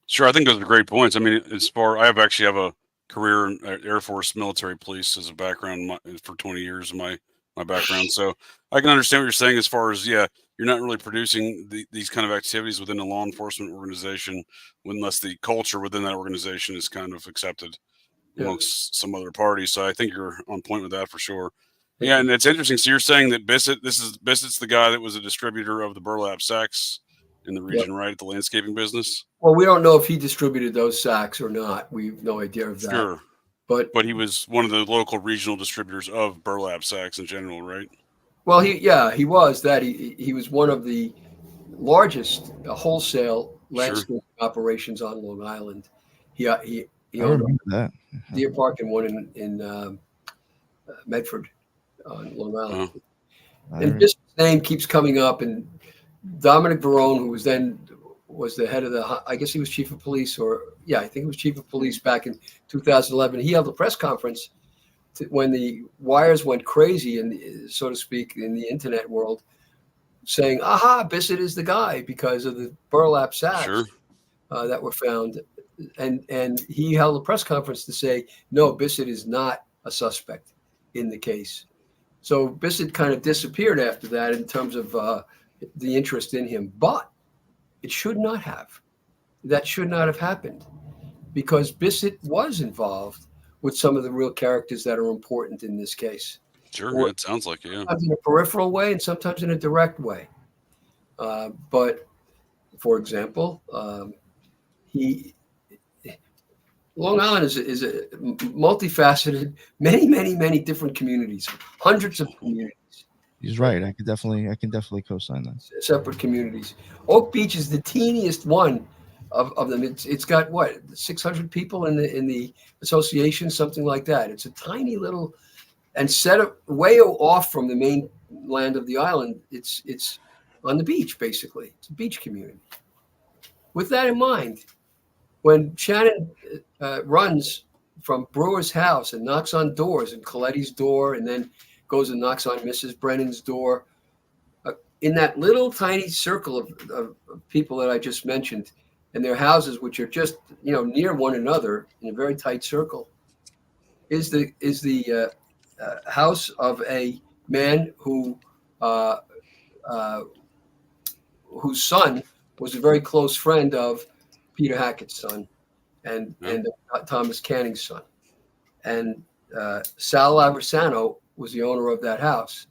Sure, I think those are great points. I mean, I have a career in Air Force military police as a background for 20 years in my background. So I can understand what you're saying as far as, you're not really producing these kind of activities within a law enforcement organization unless the culture within that organization is kind of accepted amongst some other parties. So I think you're on point with that for sure. Yeah, and it's interesting. So you're saying that Bissett's the guy that was a distributor of the burlap sacks in the region, right? At the landscaping business. Well, we don't know if he distributed those sacks or not. We have no idea of that. Sure. But he was one of the local regional distributors of burlap sacks in general, right? Well, he was that. He was one of the largest wholesale landscaping operations on Long Island. He I remember that. Deer Park and one in Medford on Long Island. And his name keeps coming up. And Dominic Barone, who was the head of I guess he was chief of police, I think he was chief of police back in 2011. He held a press conference when the wires went crazy, and so to speak, in the internet world, saying, "Aha, Bissett is the guy," because of the burlap sacks that were found. And he held a press conference to say, "No, Bissett is not a suspect in the case." So Bissett kind of disappeared after that in terms of the interest in him, but it should not have. That should not have happened, because Bissett was involved with some of the real characters that are important in this case. Sure, it sounds like it. Yeah. Sometimes in a peripheral way and sometimes in a direct way. But, for example, Long Island is a multifaceted, many different communities, hundreds of communities. He's right. I can definitely co-sign that. Separate communities. Oak Beach is the teeniest one of them. It's got 600 people in the association, something like that. It's a tiny little, and set up way off from the main land of the island. It's on the beach, basically. It's a beach community. With that in mind, when Shannon runs from Brewer's house and knocks on doors, and Coletti's door, and then goes and knocks on Mrs. Brennan's door, in that little tiny circle of people that I just mentioned, and their houses, which are just near one another in a very tight circle, is the house of a man whose son was a very close friend of Peter Hackett's son and Thomas Canning's son. And Sal Aversano was the owner of that house.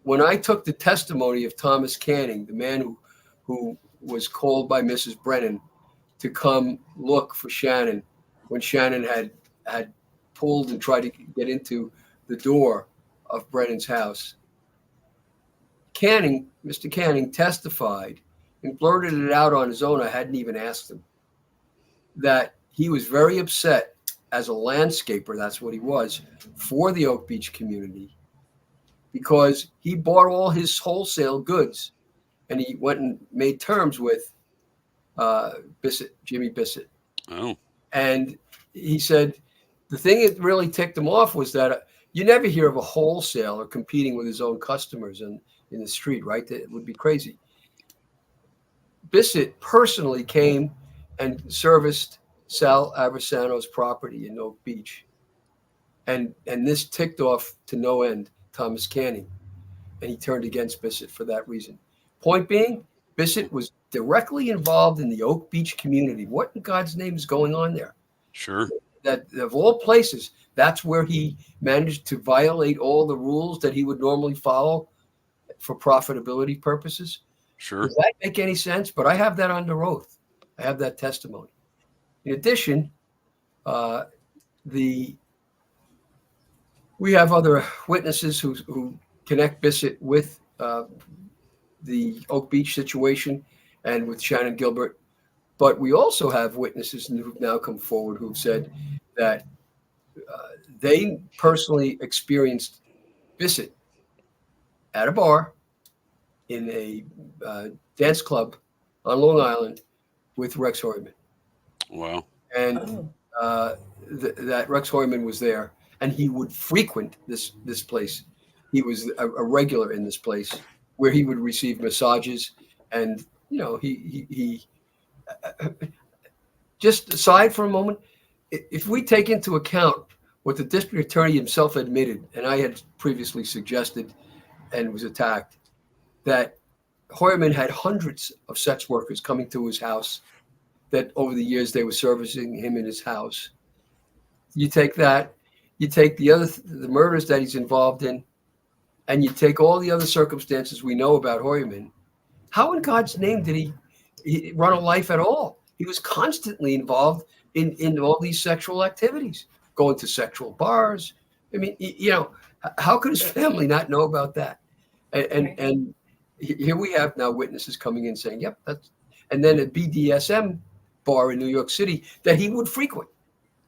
When I took the testimony of Thomas Canning, the man who was called by Mrs. Brennan to come look for Shannon when Shannon had pulled and tried to get into the door of Brennan's house, Mr. Canning testified and blurted it out on his own. I hadn't even asked him that he was very upset as a landscaper. That's what he was for the Oak Beach community, because he bought all his wholesale goods and he went and made terms with Jimmy Bissett. Oh. And he said the thing that really ticked him off was that you never hear of a wholesaler competing with his own customers in the street, right? It would be crazy. Bissett personally came and serviced Sal Aversano's property in Oak Beach. And this ticked off to no end Thomas Canning. And he turned against Bissett for that reason. Point being, Bissett was directly involved in the Oak Beach community. What in God's name is going on there? Sure. That of all places, that's where he managed to violate all the rules that he would normally follow for profitability purposes. Sure. Does that make any sense? But I have that under oath. I have that testimony. In addition, we have other witnesses who connect Bissett with the Oak Beach situation and with Shannon Gilbert. But we also have witnesses who've now come forward who've said that they personally experienced Bissett at a bar in a dance club on Long Island with Rex Hoyman. Wow. And that Rex Hoyman was there, and he would frequent this place. He was a regular in this place where he would receive massages, and he just aside for a moment, if we take into account what the district attorney himself admitted, and I had previously suggested and was attacked, that Hoyman had hundreds of sex workers coming to his house, that over the years they were servicing him in his house. You take that, you take the murders that he's involved in, and you take all the other circumstances we know about Hoyman. How in God's name did he run a life at all? He was constantly involved in all these sexual activities, going to sexual bars. I mean, how could his family not know about that? And here we have now witnesses coming in saying, yep, that's, and then a BDSM bar in New York City that he would frequent.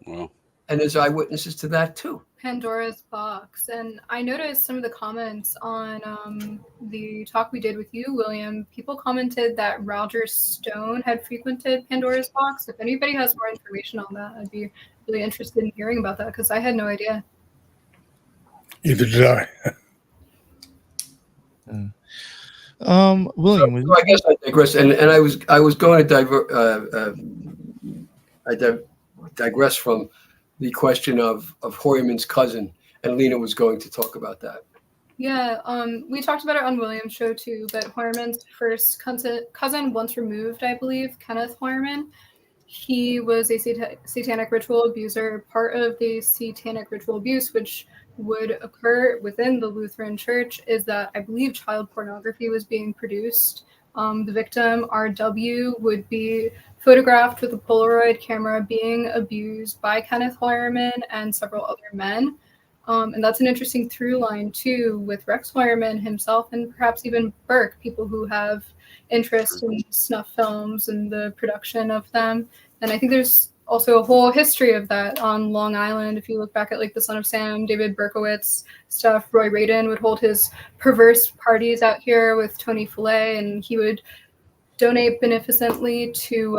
Wow. And there's eyewitnesses to that too. Pandora's box. And I noticed some of the comments on the talk we did with you, William. People commented that Roger Stone had frequented Pandora's box. If anybody has more information on that, I'd be really interested in hearing about that, because I had no idea. Either did I. William, So I guess I digress, and I was going to digress from the question of Hoyman's cousin, and Lena was going to talk about that. Yeah, we talked about it on William's show too, but Hoyerman's first cousin, once removed, I believe, Kenneth Hoyerman, he was a satanic ritual abuser. Part of the satanic ritual abuse, which would occur within the Lutheran Church, is that I believe child pornography was being produced. The victim, RW, would be photographed with a Polaroid camera being abused by Kenneth Hoyerman and several other men. And that's an interesting through line, too, with Rex Hoyerman himself and perhaps even Burke, people who have interest in snuff films and the production of them. And I think there's also a whole history of that on Long Island. If you look back at like The Son of Sam, David Berkowitz stuff, Roy Radin would hold his perverse parties out here with Tony Fillet, and he would donate beneficently to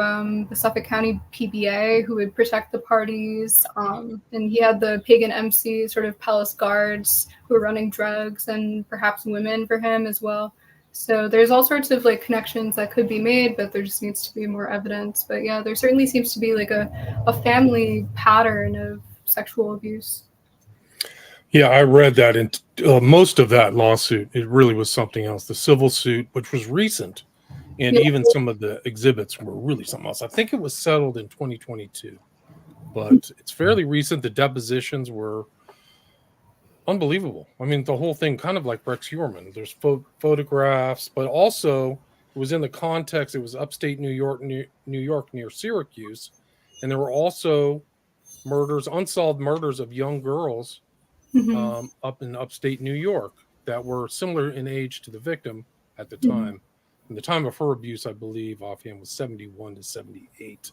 the Suffolk County PBA, who would protect the parties. And he had the pagan MC sort of palace guards who were running drugs and perhaps women for him as well. So there's all sorts of like connections that could be made, but there just needs to be more evidence. But yeah, there certainly seems to be like a family pattern of sexual abuse. Yeah, I read that, and most of that lawsuit, it really was something else. The civil suit, which was recent, and even some of the exhibits were really something else. I think it was settled in 2022, but it's fairly recent. The depositions were unbelievable. I mean, the whole thing, kind of like Rex Hoyerman. There's photographs, but also it was in the context. It was upstate New York near Syracuse, and there were also murders, unsolved murders of young girls up in upstate New York that were similar in age to the victim at the Mhm. time. And the time of her abuse, I believe, offhand was 71 to 78.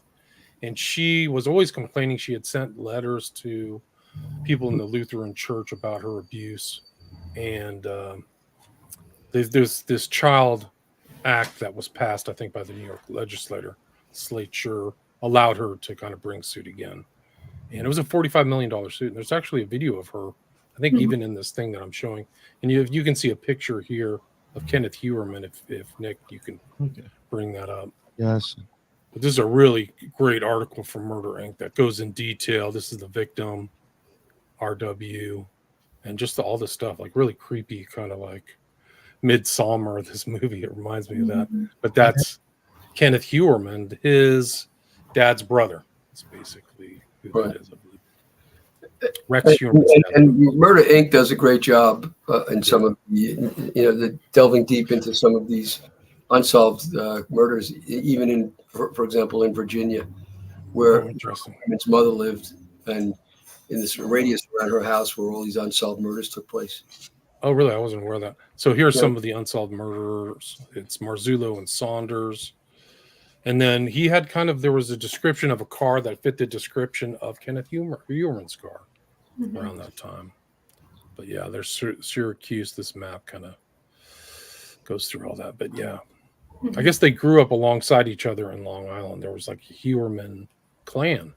And she was always complaining she had sent letters to people in the Lutheran church about her abuse. And there's this child act that was passed, I think, by the New York legislature, allowed her to kind of bring suit again. And it was a $45 million suit. And there's actually a video of her, I think, even in this thing that I'm showing. And you can see a picture here of Kenneth Huerman, if Nick, you can bring that up. Yes. But this is a really great article from Murder Inc. that goes in detail. This is the victim, RW, and just all this stuff, like really creepy, kind of like Midsummer, this movie. It reminds me of that. But that's Kenneth Huerman, his dad's brother. That's basically who that is, I believe. Rex Huerman's dad. And Murder Inc. does a great job in some of the delving deep into some of these unsolved murders, even in, for example, in Virginia, where his mother lived, and in this radius around her house where all these unsolved murders took place. Oh, really? I wasn't aware of that. So here's some of the unsolved murderers. It's Marzullo and Saunders. And then he had there was a description of a car that fit the description of Kenneth Huerman's car around that time. But yeah, there's Syracuse. This map kind of goes through all that. But yeah, I guess they grew up alongside each other in Long Island. There was like a Huerman clan.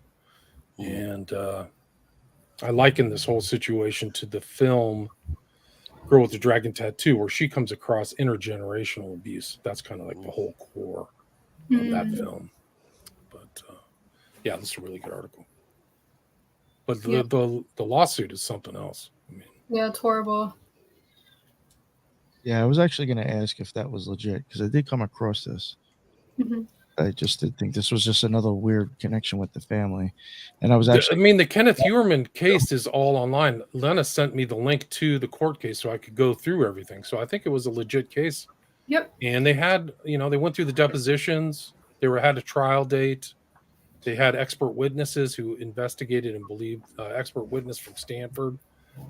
And I liken this whole situation to the film Girl with the Dragon Tattoo, where she comes across intergenerational abuse. That's kind of like the whole core of that film. But yeah, this is a really good article. But the lawsuit is something else. I mean, yeah, it's horrible. Yeah, I was actually going to ask if that was legit because I did come across this. I just did think this was just another weird connection with the family. And I was actually... the Kenneth Huerman case is all online. Lena sent me the link to the court case so I could go through everything. So I think it was a legit case. Yep. And they had, they went through the depositions. They had a trial date. They had expert witnesses who investigated and believed. Expert witness from Stanford,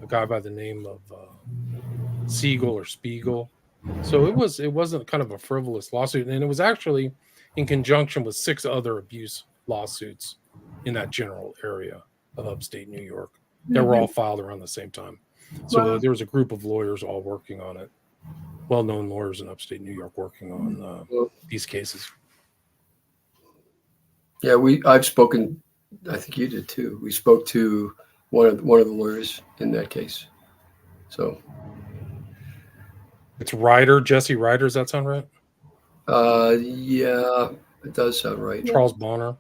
a guy by the name of Spiegel. So it wasn't kind of a frivolous lawsuit. And it was actually in conjunction with 6 other abuse lawsuits in that general area of upstate New York that were all filed around the same time. So there was a group of lawyers all working on it, well-known lawyers in upstate New York working on these cases. Yeah, I've spoken. I think you did too. We spoke to one of the lawyers in that case. So it's Jesse Ryder. Does that sound right? Yeah, it does sound right. Charles Bonner.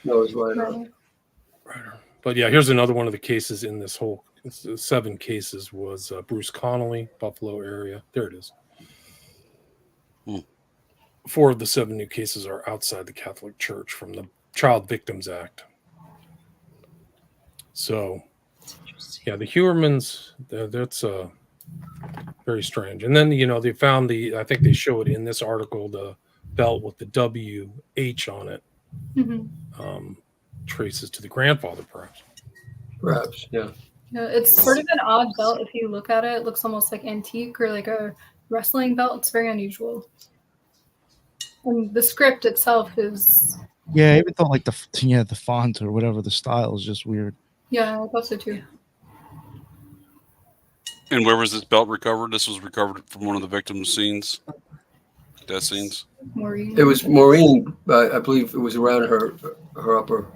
No, it's Ryder. But yeah, here's another one of the cases in this whole 7 cases was Bruce Connolly, Buffalo area. There it is. 4 of the 7 new cases are outside the Catholic Church from the Child Victims Act. So, yeah, the Huermans, that's very strange. And then, they found I think they show it in this article, the belt with the WH on it. Traces to the grandfather, perhaps. Perhaps, yeah. Yeah, it's sort of an odd belt. If you look at it, it looks almost like antique or like a wrestling belt. It's very unusual. And the script itself is... Yeah, I even thought like the font or whatever, the style is just weird. Yeah, I thought so too. And where was this belt recovered? This was recovered from one of the victims' death scenes. Maureen. It was Maureen, I believe it was around her upper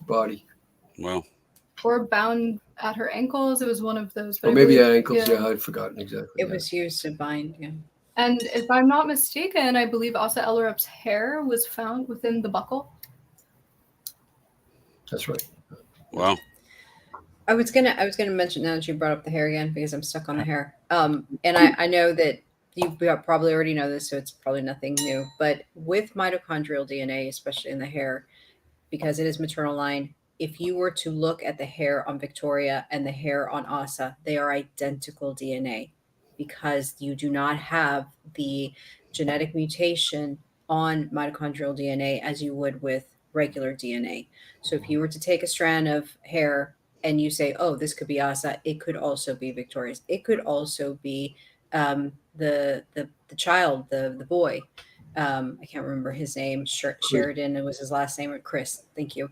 body. Wow. Or bound at her ankles. It was one of those. Or maybe at ankles. Yeah, I'd forgotten exactly. It was used to bind. Yeah. And if I'm not mistaken, I believe Asa Ellerup's hair was found within the buckle. That's right. Wow. I was gonna mention now that you brought up the hair again because I'm stuck on the hair. And I know that you probably already know this, so it's probably nothing new. But with mitochondrial DNA, especially in the hair, because it is maternal line, if you were to look at the hair on Victoria and the hair on Asa, they are identical DNA because you do not have the genetic mutation on mitochondrial DNA as you would with regular DNA. So if you were to take a strand of hair and you say, oh, this could be Asa, it could also be Victorious. It could also be the child, the boy. I can't remember his name. Sheridan, it was his last name, or Chris. Thank you.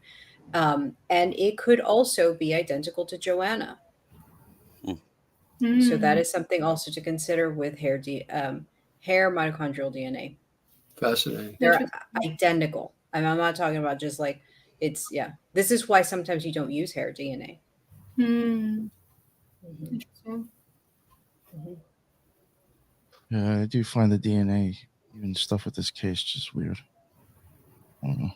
And it could also be identical to Joanna. So that is something also to consider with hair mitochondrial DNA. Fascinating. They're identical. I'm not talking about just like it's This is why sometimes you don't use hair DNA. Interesting. Yeah, I do find the DNA, even stuff with this case, just weird. I don't know.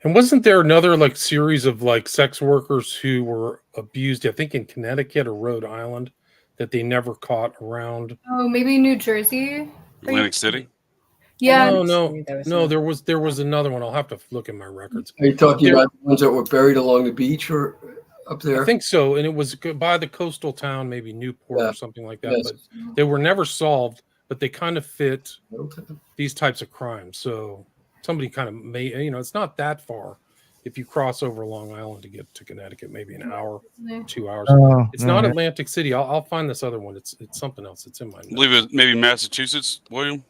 And wasn't there another like series of like sex workers who were abused, I think in Connecticut or Rhode Island, that they never caught around? Oh, maybe New Jersey? Atlantic City. Yeah. No. There was another one. I'll have to look in my records. Are you talking about the ones that were buried along the beach or up there? I think so, and it was by the coastal town, maybe Newport or something like that. Yes. But they were never solved. But they kind of fit these types of crimes. So somebody kind of made, it's not that far. If you cross over Long Island to get to Connecticut, maybe an hour, 2 hours. It's not Atlantic City. I'll find this other one. It's something else. It's in my notes. I believe it maybe Massachusetts, William.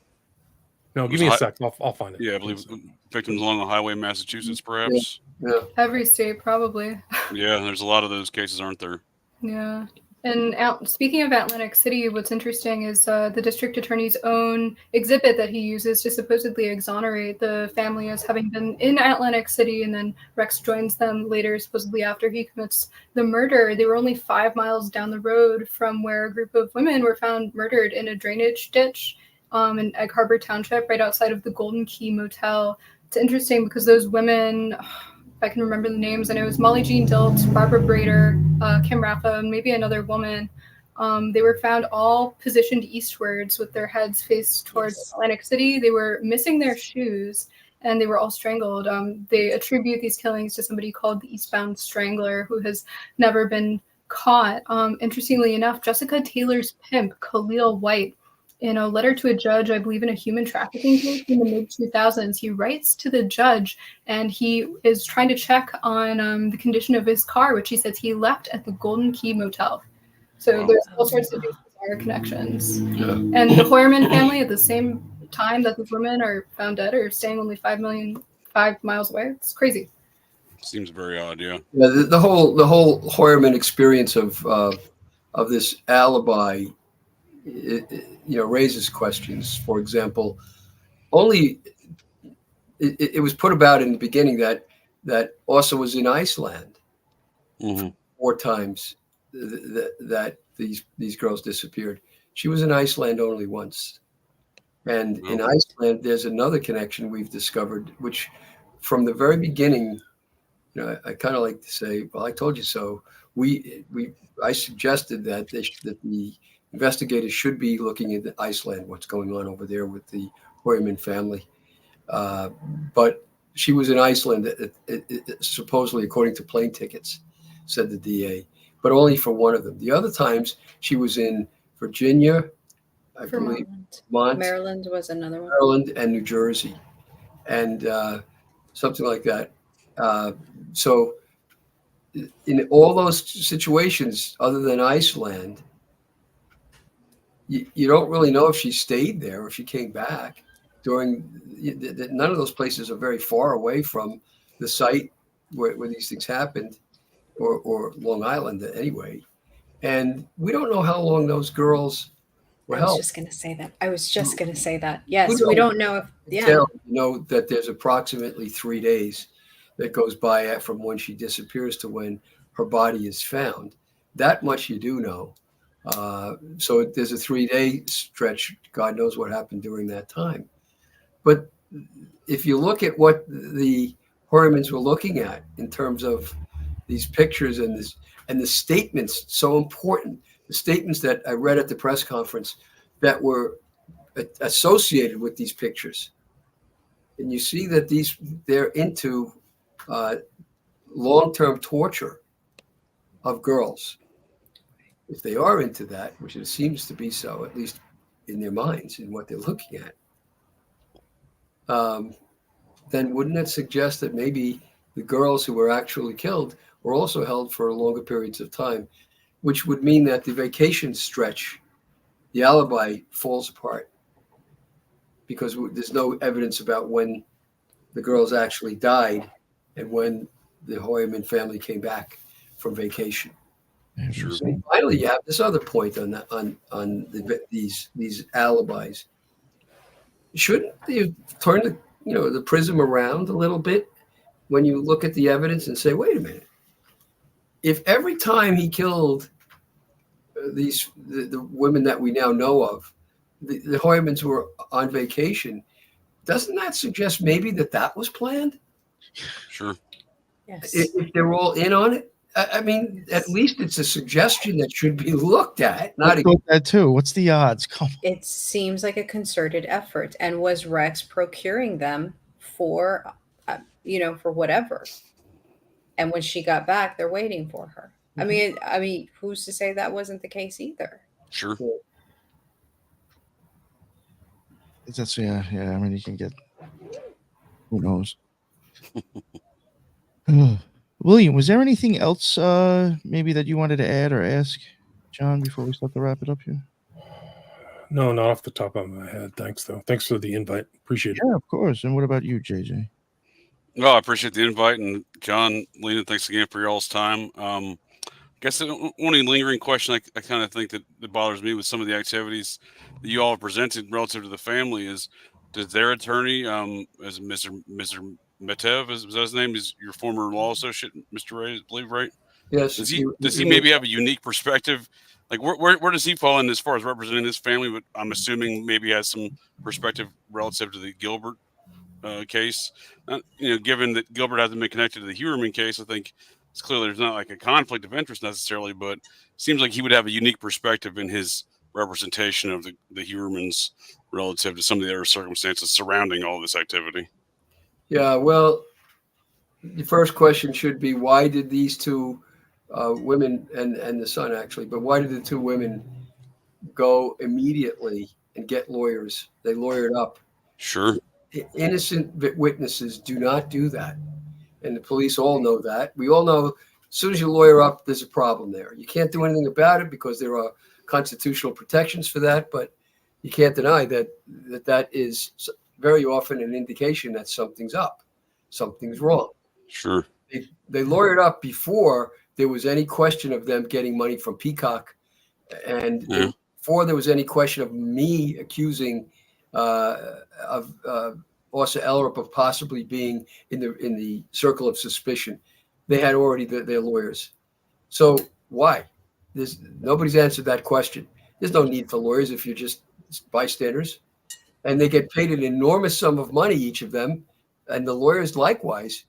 No, give me a sec. I'll find it. Yeah, I believe victims along the highway in Massachusetts, perhaps. Yeah. Every state, probably. Yeah, there's a lot of those cases, aren't there? Yeah. And speaking of Atlantic City, what's interesting is the district attorney's own exhibit that he uses to supposedly exonerate the family as having been in Atlantic City, and then Rex joins them later, supposedly after he commits the murder. They were only 5 miles down the road from where a group of women were found murdered in a drainage ditch in Egg Harbor Township, right outside of the Golden Key Motel. It's interesting because those women, if I can remember the names, I know it was Molly Jean Dilt, Barbara Brader, Kim Raffa, and maybe another woman. They were found all positioned eastwards with their heads faced towards Atlantic City. They were missing their shoes, and they were all strangled. They attribute these killings to somebody called the Eastbound Strangler, who has never been caught. Interestingly enough, Jessica Taylor's pimp, Khalil White, in a letter to a judge, I believe in a human trafficking case in the mid-2000s, he writes to the judge, and he is trying to check on the condition of his car, which he says he left at the Golden Key Motel. So there's all sorts of bizarre connections. Yeah. And the Hoyerman family, at the same time that these women are found dead, are staying only 5 miles away. It's crazy. Seems very odd, yeah. Yeah, the whole Hoyerman experience of this alibi, raises questions. For example, it was put about in the beginning that Asa was in Iceland 4 times that these girls disappeared. She was in Iceland only once. And in Iceland, there's another connection we've discovered, which from the very beginning, I kind of like to say, well, I told you so. I suggested that the investigators should be looking into Iceland, what's going on over there with the Hoyerman family. But she was in Iceland, supposedly according to plane tickets, said the DA, but only for one of them. The other times she was in Virginia, I believe, Maryland was another one. Maryland and New Jersey, and something like that. So in all those situations, other than Iceland, you don't really know if she stayed there or if she came back. None of those places are very far away from the site where these things happened, or Long Island anyway. And we don't know how long those girls were held. I was just going to say that. Yes, we don't know if. You know that there's approximately 3 days that goes by from when she disappears to when her body is found. That much you do know. So there's a 3-day stretch. God knows what happened during that time. But if you look at what the Hoyermans were looking at in terms of these pictures and the statements, so important, the statements that I read at the press conference that were associated with these pictures, and you see that they're into long-term torture of girls. If they are into that, which it seems to be so, at least in their minds, in what they're looking at, then wouldn't it suggest that maybe the girls who were actually killed were also held for longer periods of time, which would mean that the vacation stretch, the alibi falls apart because there's no evidence about when the girls actually died and when the Hoyman family came back from vacation. Sure. And finally, you have this other point on these alibis. Shouldn't you turn the prism around a little bit when you look at the evidence and say, wait a minute, if every time he killed the women that we now know of, the Hoymans were on vacation, doesn't that suggest maybe that was planned? Sure. Yes. If they're all in on it, I mean, at least it's a suggestion that should be looked at. Not I thought that too. What's the odds? Come on. It seems like a concerted effort. And was Rex procuring them for, for whatever? And when she got back, they're waiting for her. I mean, who's to say that wasn't the case either? Sure. That's yeah. I mean, you can get. Who knows? William, was there anything else maybe that you wanted to add or ask John before we start to wrap it up here? No, not off the top of my head. Thanks, though. Thanks for the invite. Appreciate it. Yeah, of course. And what about you, JJ? Well, I appreciate the invite, and John, Lena, thanks again for y'all's time. I guess the only lingering question I kind of think that bothers me with some of the activities that you all have presented relative to the family is, does their attorney, as Mr. Matev, is that his name? Is your former law associate, Mr. Ray, I believe, right? Yes. Does he maybe have a unique perspective? Like, where does he fall in as far as representing his family? But I'm assuming maybe he has some perspective relative to the Gilbert case. Given that Gilbert hasn't been connected to the Huerman case, I think it's clear there's not like a conflict of interest necessarily, but it seems like he would have a unique perspective in his representation of the Huermans relative to some of the other circumstances surrounding all this activity. Yeah, well, the first question should be, why did these two women and the son actually, but why did the two women go immediately and get lawyers? They lawyered up. Sure. Innocent witnesses do not do that. And the police all know that. We all know as soon as you lawyer up, there's a problem there. You can't do anything about it because there are constitutional protections for that, but you can't deny that is very often an indication that something's up, something's wrong. Sure. They lawyered up before there was any question of them getting money from Peacock, and before there was any question of me accusing of Orsa Ellerup of possibly being in the circle of suspicion. They had already their lawyers. So why? Nobody's answered that question. There's no need for lawyers if you're just bystanders. And they get paid an enormous sum of money, each of them, and the lawyers likewise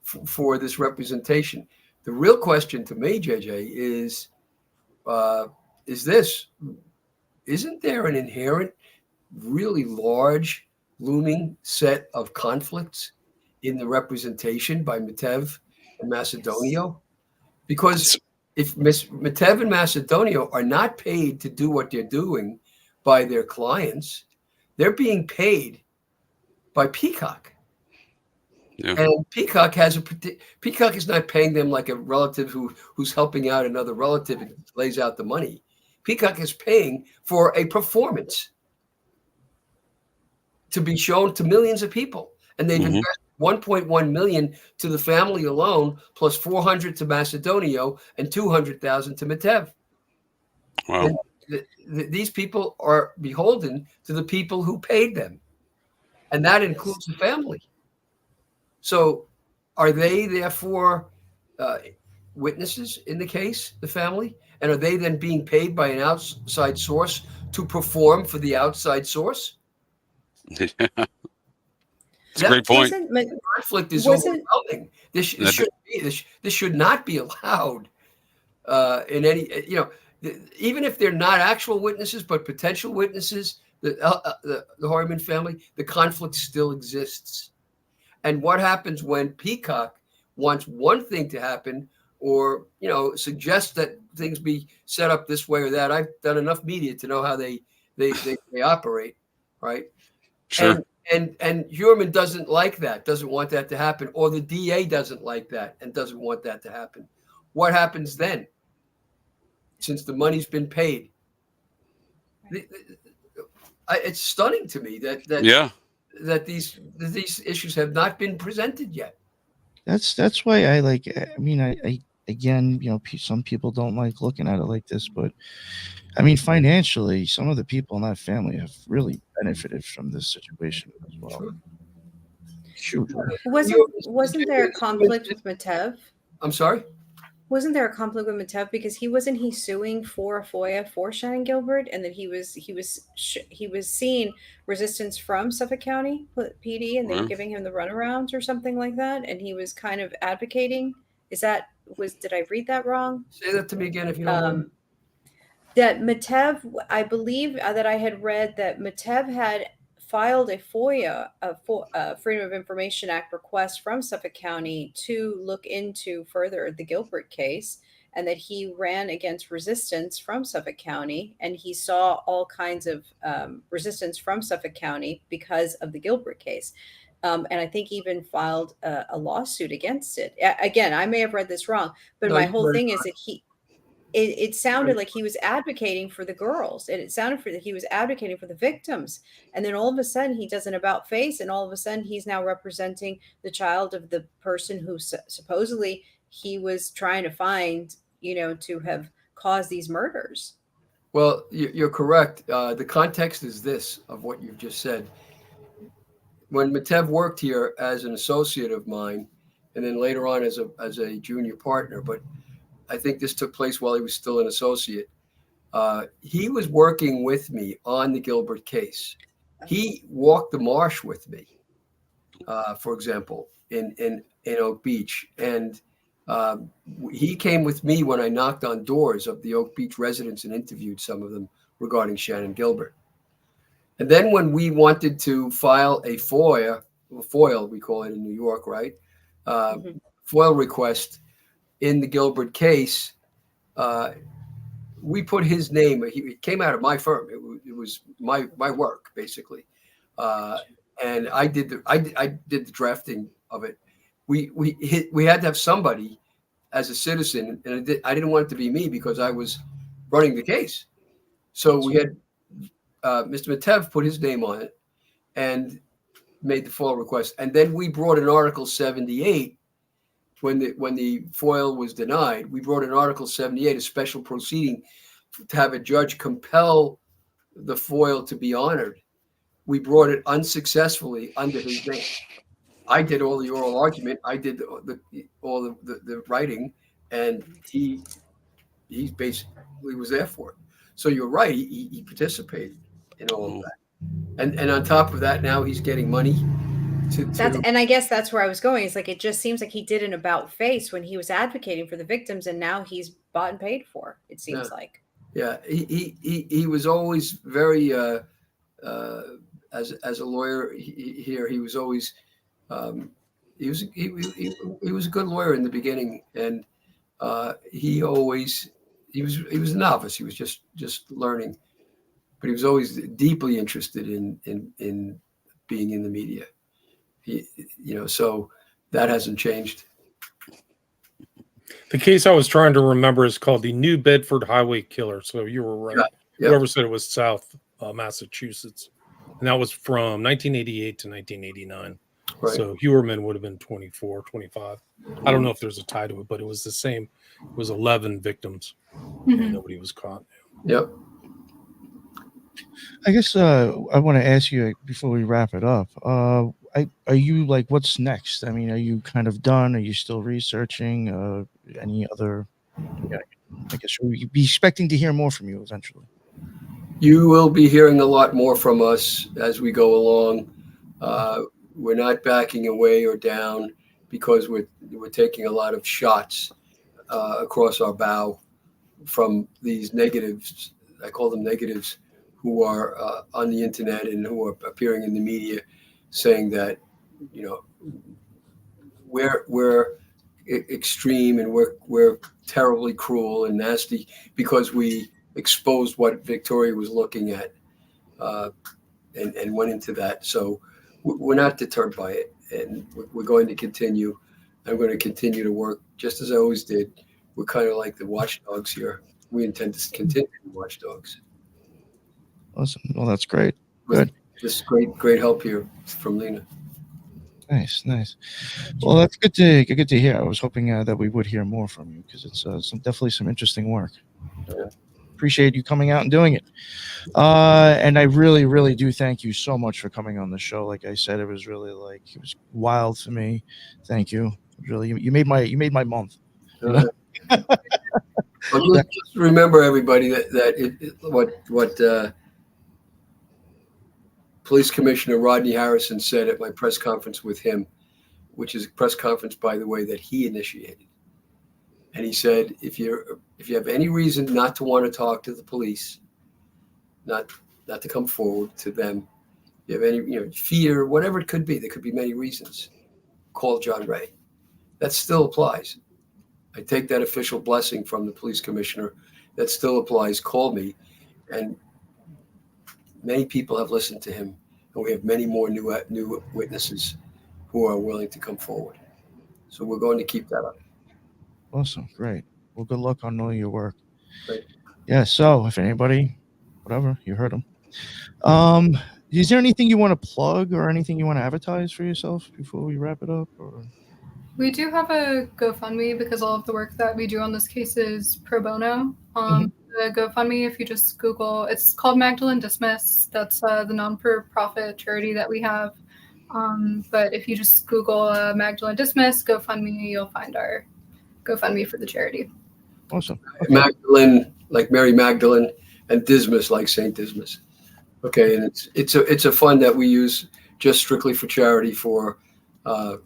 for this representation. The real question to me, JJ, is this: isn't there an inherent, really large, looming set of conflicts in the representation by Matev and Macedonio? Because if Matev and Macedonio are not paid to do what they're doing by their clients, they're being paid by Peacock. Yeah. And Peacock is not paying them like a relative who's helping out another relative and lays out the money. Peacock is paying for a performance to be shown to millions of people. And they've invested $1.1 million to the family alone, plus $400 to Macedonio and $200,000 to Matev. Wow. These people are beholden to the people who paid them. And that includes the family. So are they therefore witnesses in the case, the family? And are they then being paid by an outside source to perform for the outside source? That's a great point. The conflict is overwhelming. This should not be allowed in any, even if they're not actual witnesses, but potential witnesses, the Harriman family, the conflict still exists. And what happens when Peacock wants one thing to happen, or suggests that things be set up this way or that? I've done enough media to know how they operate, right? Sure. And Huerman doesn't like that, doesn't want that to happen, or the DA doesn't like that and doesn't want that to happen. what happens then? Since the money's been paid, it's stunning to me that these issues have not been presented yet. That's why I like. I mean, I again, some people don't like looking at it like this, but I mean, financially, some of the people in that family have really benefited from this situation as well. Huge. Wasn't there a conflict with Matev? I'm sorry? Wasn't there a conflict with Matev because wasn't he suing for a FOIA for Shannon Gilbert, and that he was seeing resistance from Suffolk County PD, and they were giving him the runarounds or something like that, and he was kind of advocating. Did I read that wrong? Say that to me again if you don't mind. That Matev, I believe that I had read that Matev had filed a FOIA, a Freedom of Information Act request from Suffolk County to look into further the Gilbert case, and that he ran against resistance from Suffolk County, and he saw all kinds of resistance from Suffolk County because of the Gilbert case. And I think even filed a lawsuit against it. Again, I may have read this wrong, but my whole thing is that it sounded like he was advocating for the girls, and it sounded that he was advocating for the victims. And then all of a sudden he does an about face, and all of a sudden he's now representing the child of the person who supposedly he was trying to find, to have caused these murders. Well, you're correct. The context is this of what you've just said. When Matev worked here as an associate of mine, and then later on as a junior partner, but I think this took place while he was still an associate. He was working with me on the Gilbert case. He walked the marsh with me, for example, in Oak Beach. And he came with me when I knocked on doors of the Oak Beach residents and interviewed some of them regarding Shannon Gilbert. And then when we wanted to file a FOIA, we call it in New York, right? FOIA request in the Gilbert case, we put his name. It came out of my firm. It was my work basically, and I did the drafting of it. We had to have somebody as a citizen, and I didn't want it to be me because I was running the case. So we had Mr. Matev put his name on it and made the FOIA request, and then we brought an Article 78. When the FOIA was denied, we brought an Article 78, a special proceeding, to have a judge compel the FOIA to be honored. We brought it unsuccessfly under his name. I did all the oral argument. I did all the writing, and he basically was there for it. So you're right. He participated in all of that, and on top of that, now he's getting money. And I guess that's where I was going. It's like it just seems like he did an about face when he was advocating for the victims, and now he's bought and paid for. It seems like. Yeah, he was always very as a lawyer here. He was always he was a good lawyer in the beginning, and he was a novice. He was just learning, but he was always deeply interested in being in the media. So that hasn't changed. The case I was trying to remember is called the New Bedford Highway Killer. So you were right. Yeah. Whoever said it was South Massachusetts. And that was from 1988 to 1989. Right. So Hewerman would have been 24, 25. I don't know if there's a tie to it, but it was the same. It was 11 victims. And nobody was caught. Yep. I guess I want to ask you before we wrap it up. Are you like, what's next? I mean, are you kind of done? Are you still researching? Any other? I guess we'll be expecting to hear more from you eventually. You will be hearing a lot more from us as we go along. We're not backing away or down because we're taking a lot of shots across our bow from these negatives. I call them negatives, who are on the internet and who are appearing in the media, saying that we're extreme and we're terribly cruel and nasty because we exposed what Victoria was looking at and went into that. So we're not deterred by it, and we're going to continue. I'm going to continue to work just as I always did, we're kind of like the watchdogs here. We intend to continue to be watchdogs. Awesome. Well, that's great. With Good. this great help here from Lena. Nice. Well, that's good to hear. I was hoping that we would hear more from you because it's definitely some interesting work. Yeah. Appreciate you coming out and doing it. And I really do thank you so much for coming on the show. Like I said, it was really it was wild for me. Thank you. Really, you made my month. You know? Well, just remember, everybody, what Police Commissioner Rodney Harrison said at my press conference with him, which is a press conference, by the way, that he initiated. And he said, if you have any reason not to want to talk to the police, not to come forward to them, you have any fear, whatever it could be, there could be many reasons, call John Ray. That still applies. I take that official blessing from the police commissioner. That still applies. Call me. And many people have listened to him, and we have many more new witnesses who are willing to come forward. So we're going to keep that up. Awesome. Great. Well, good luck on all your work. Great. Yeah. So if anybody, whatever, you heard them. Is there anything you want to plug or anything you want to advertise for yourself before we wrap it up? Or We do have a GoFundMe because all of the work that we do on this case is pro bono. The GoFundMe, if you just Google, it's called Magdalene Dismiss. That's the non-for-profit charity that we have. But if you just Google Magdalene Dismiss, GoFundMe, you'll find our GoFundMe for the charity. Awesome. Okay. Magdalene, like Mary Magdalene, and Dismas, like Saint Dismas. Okay, and it's a fund that we use just strictly for charity, for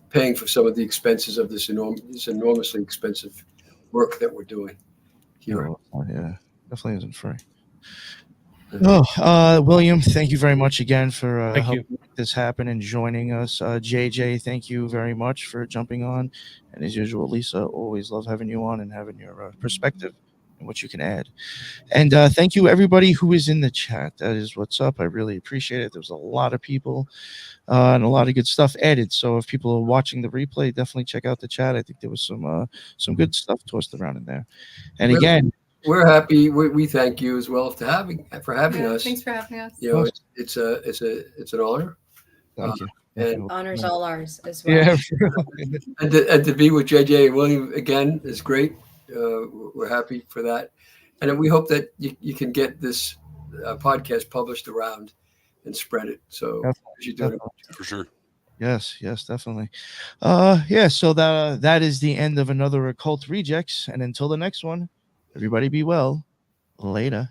paying for some of the expenses of this enormously expensive work that we're doing here. Yeah, definitely isn't free. William, thank you very much again for helping make this happen and joining us. JJ, thank you very much for jumping on. And as usual, Lisa, always love having you on and having your perspective and what you can add. And thank you, everybody who is in the chat. That is what's up. I really appreciate it. There's a lot of people and a lot of good stuff added. So if people are watching the replay, definitely check out the chat. I think there was some good stuff tossed around in there. And again, we're happy. We thank you as well for having us. Thanks for having us. It's an honor. Thank you. And honors all ours as well. Yeah. and to be with JJ and William again is great. We're happy for that, and we hope that you can get this podcast published around and spread it. So you do it for sure. Yes, definitely. So that is the end of another Occult Rejects, and until the next one, everybody be well. Later.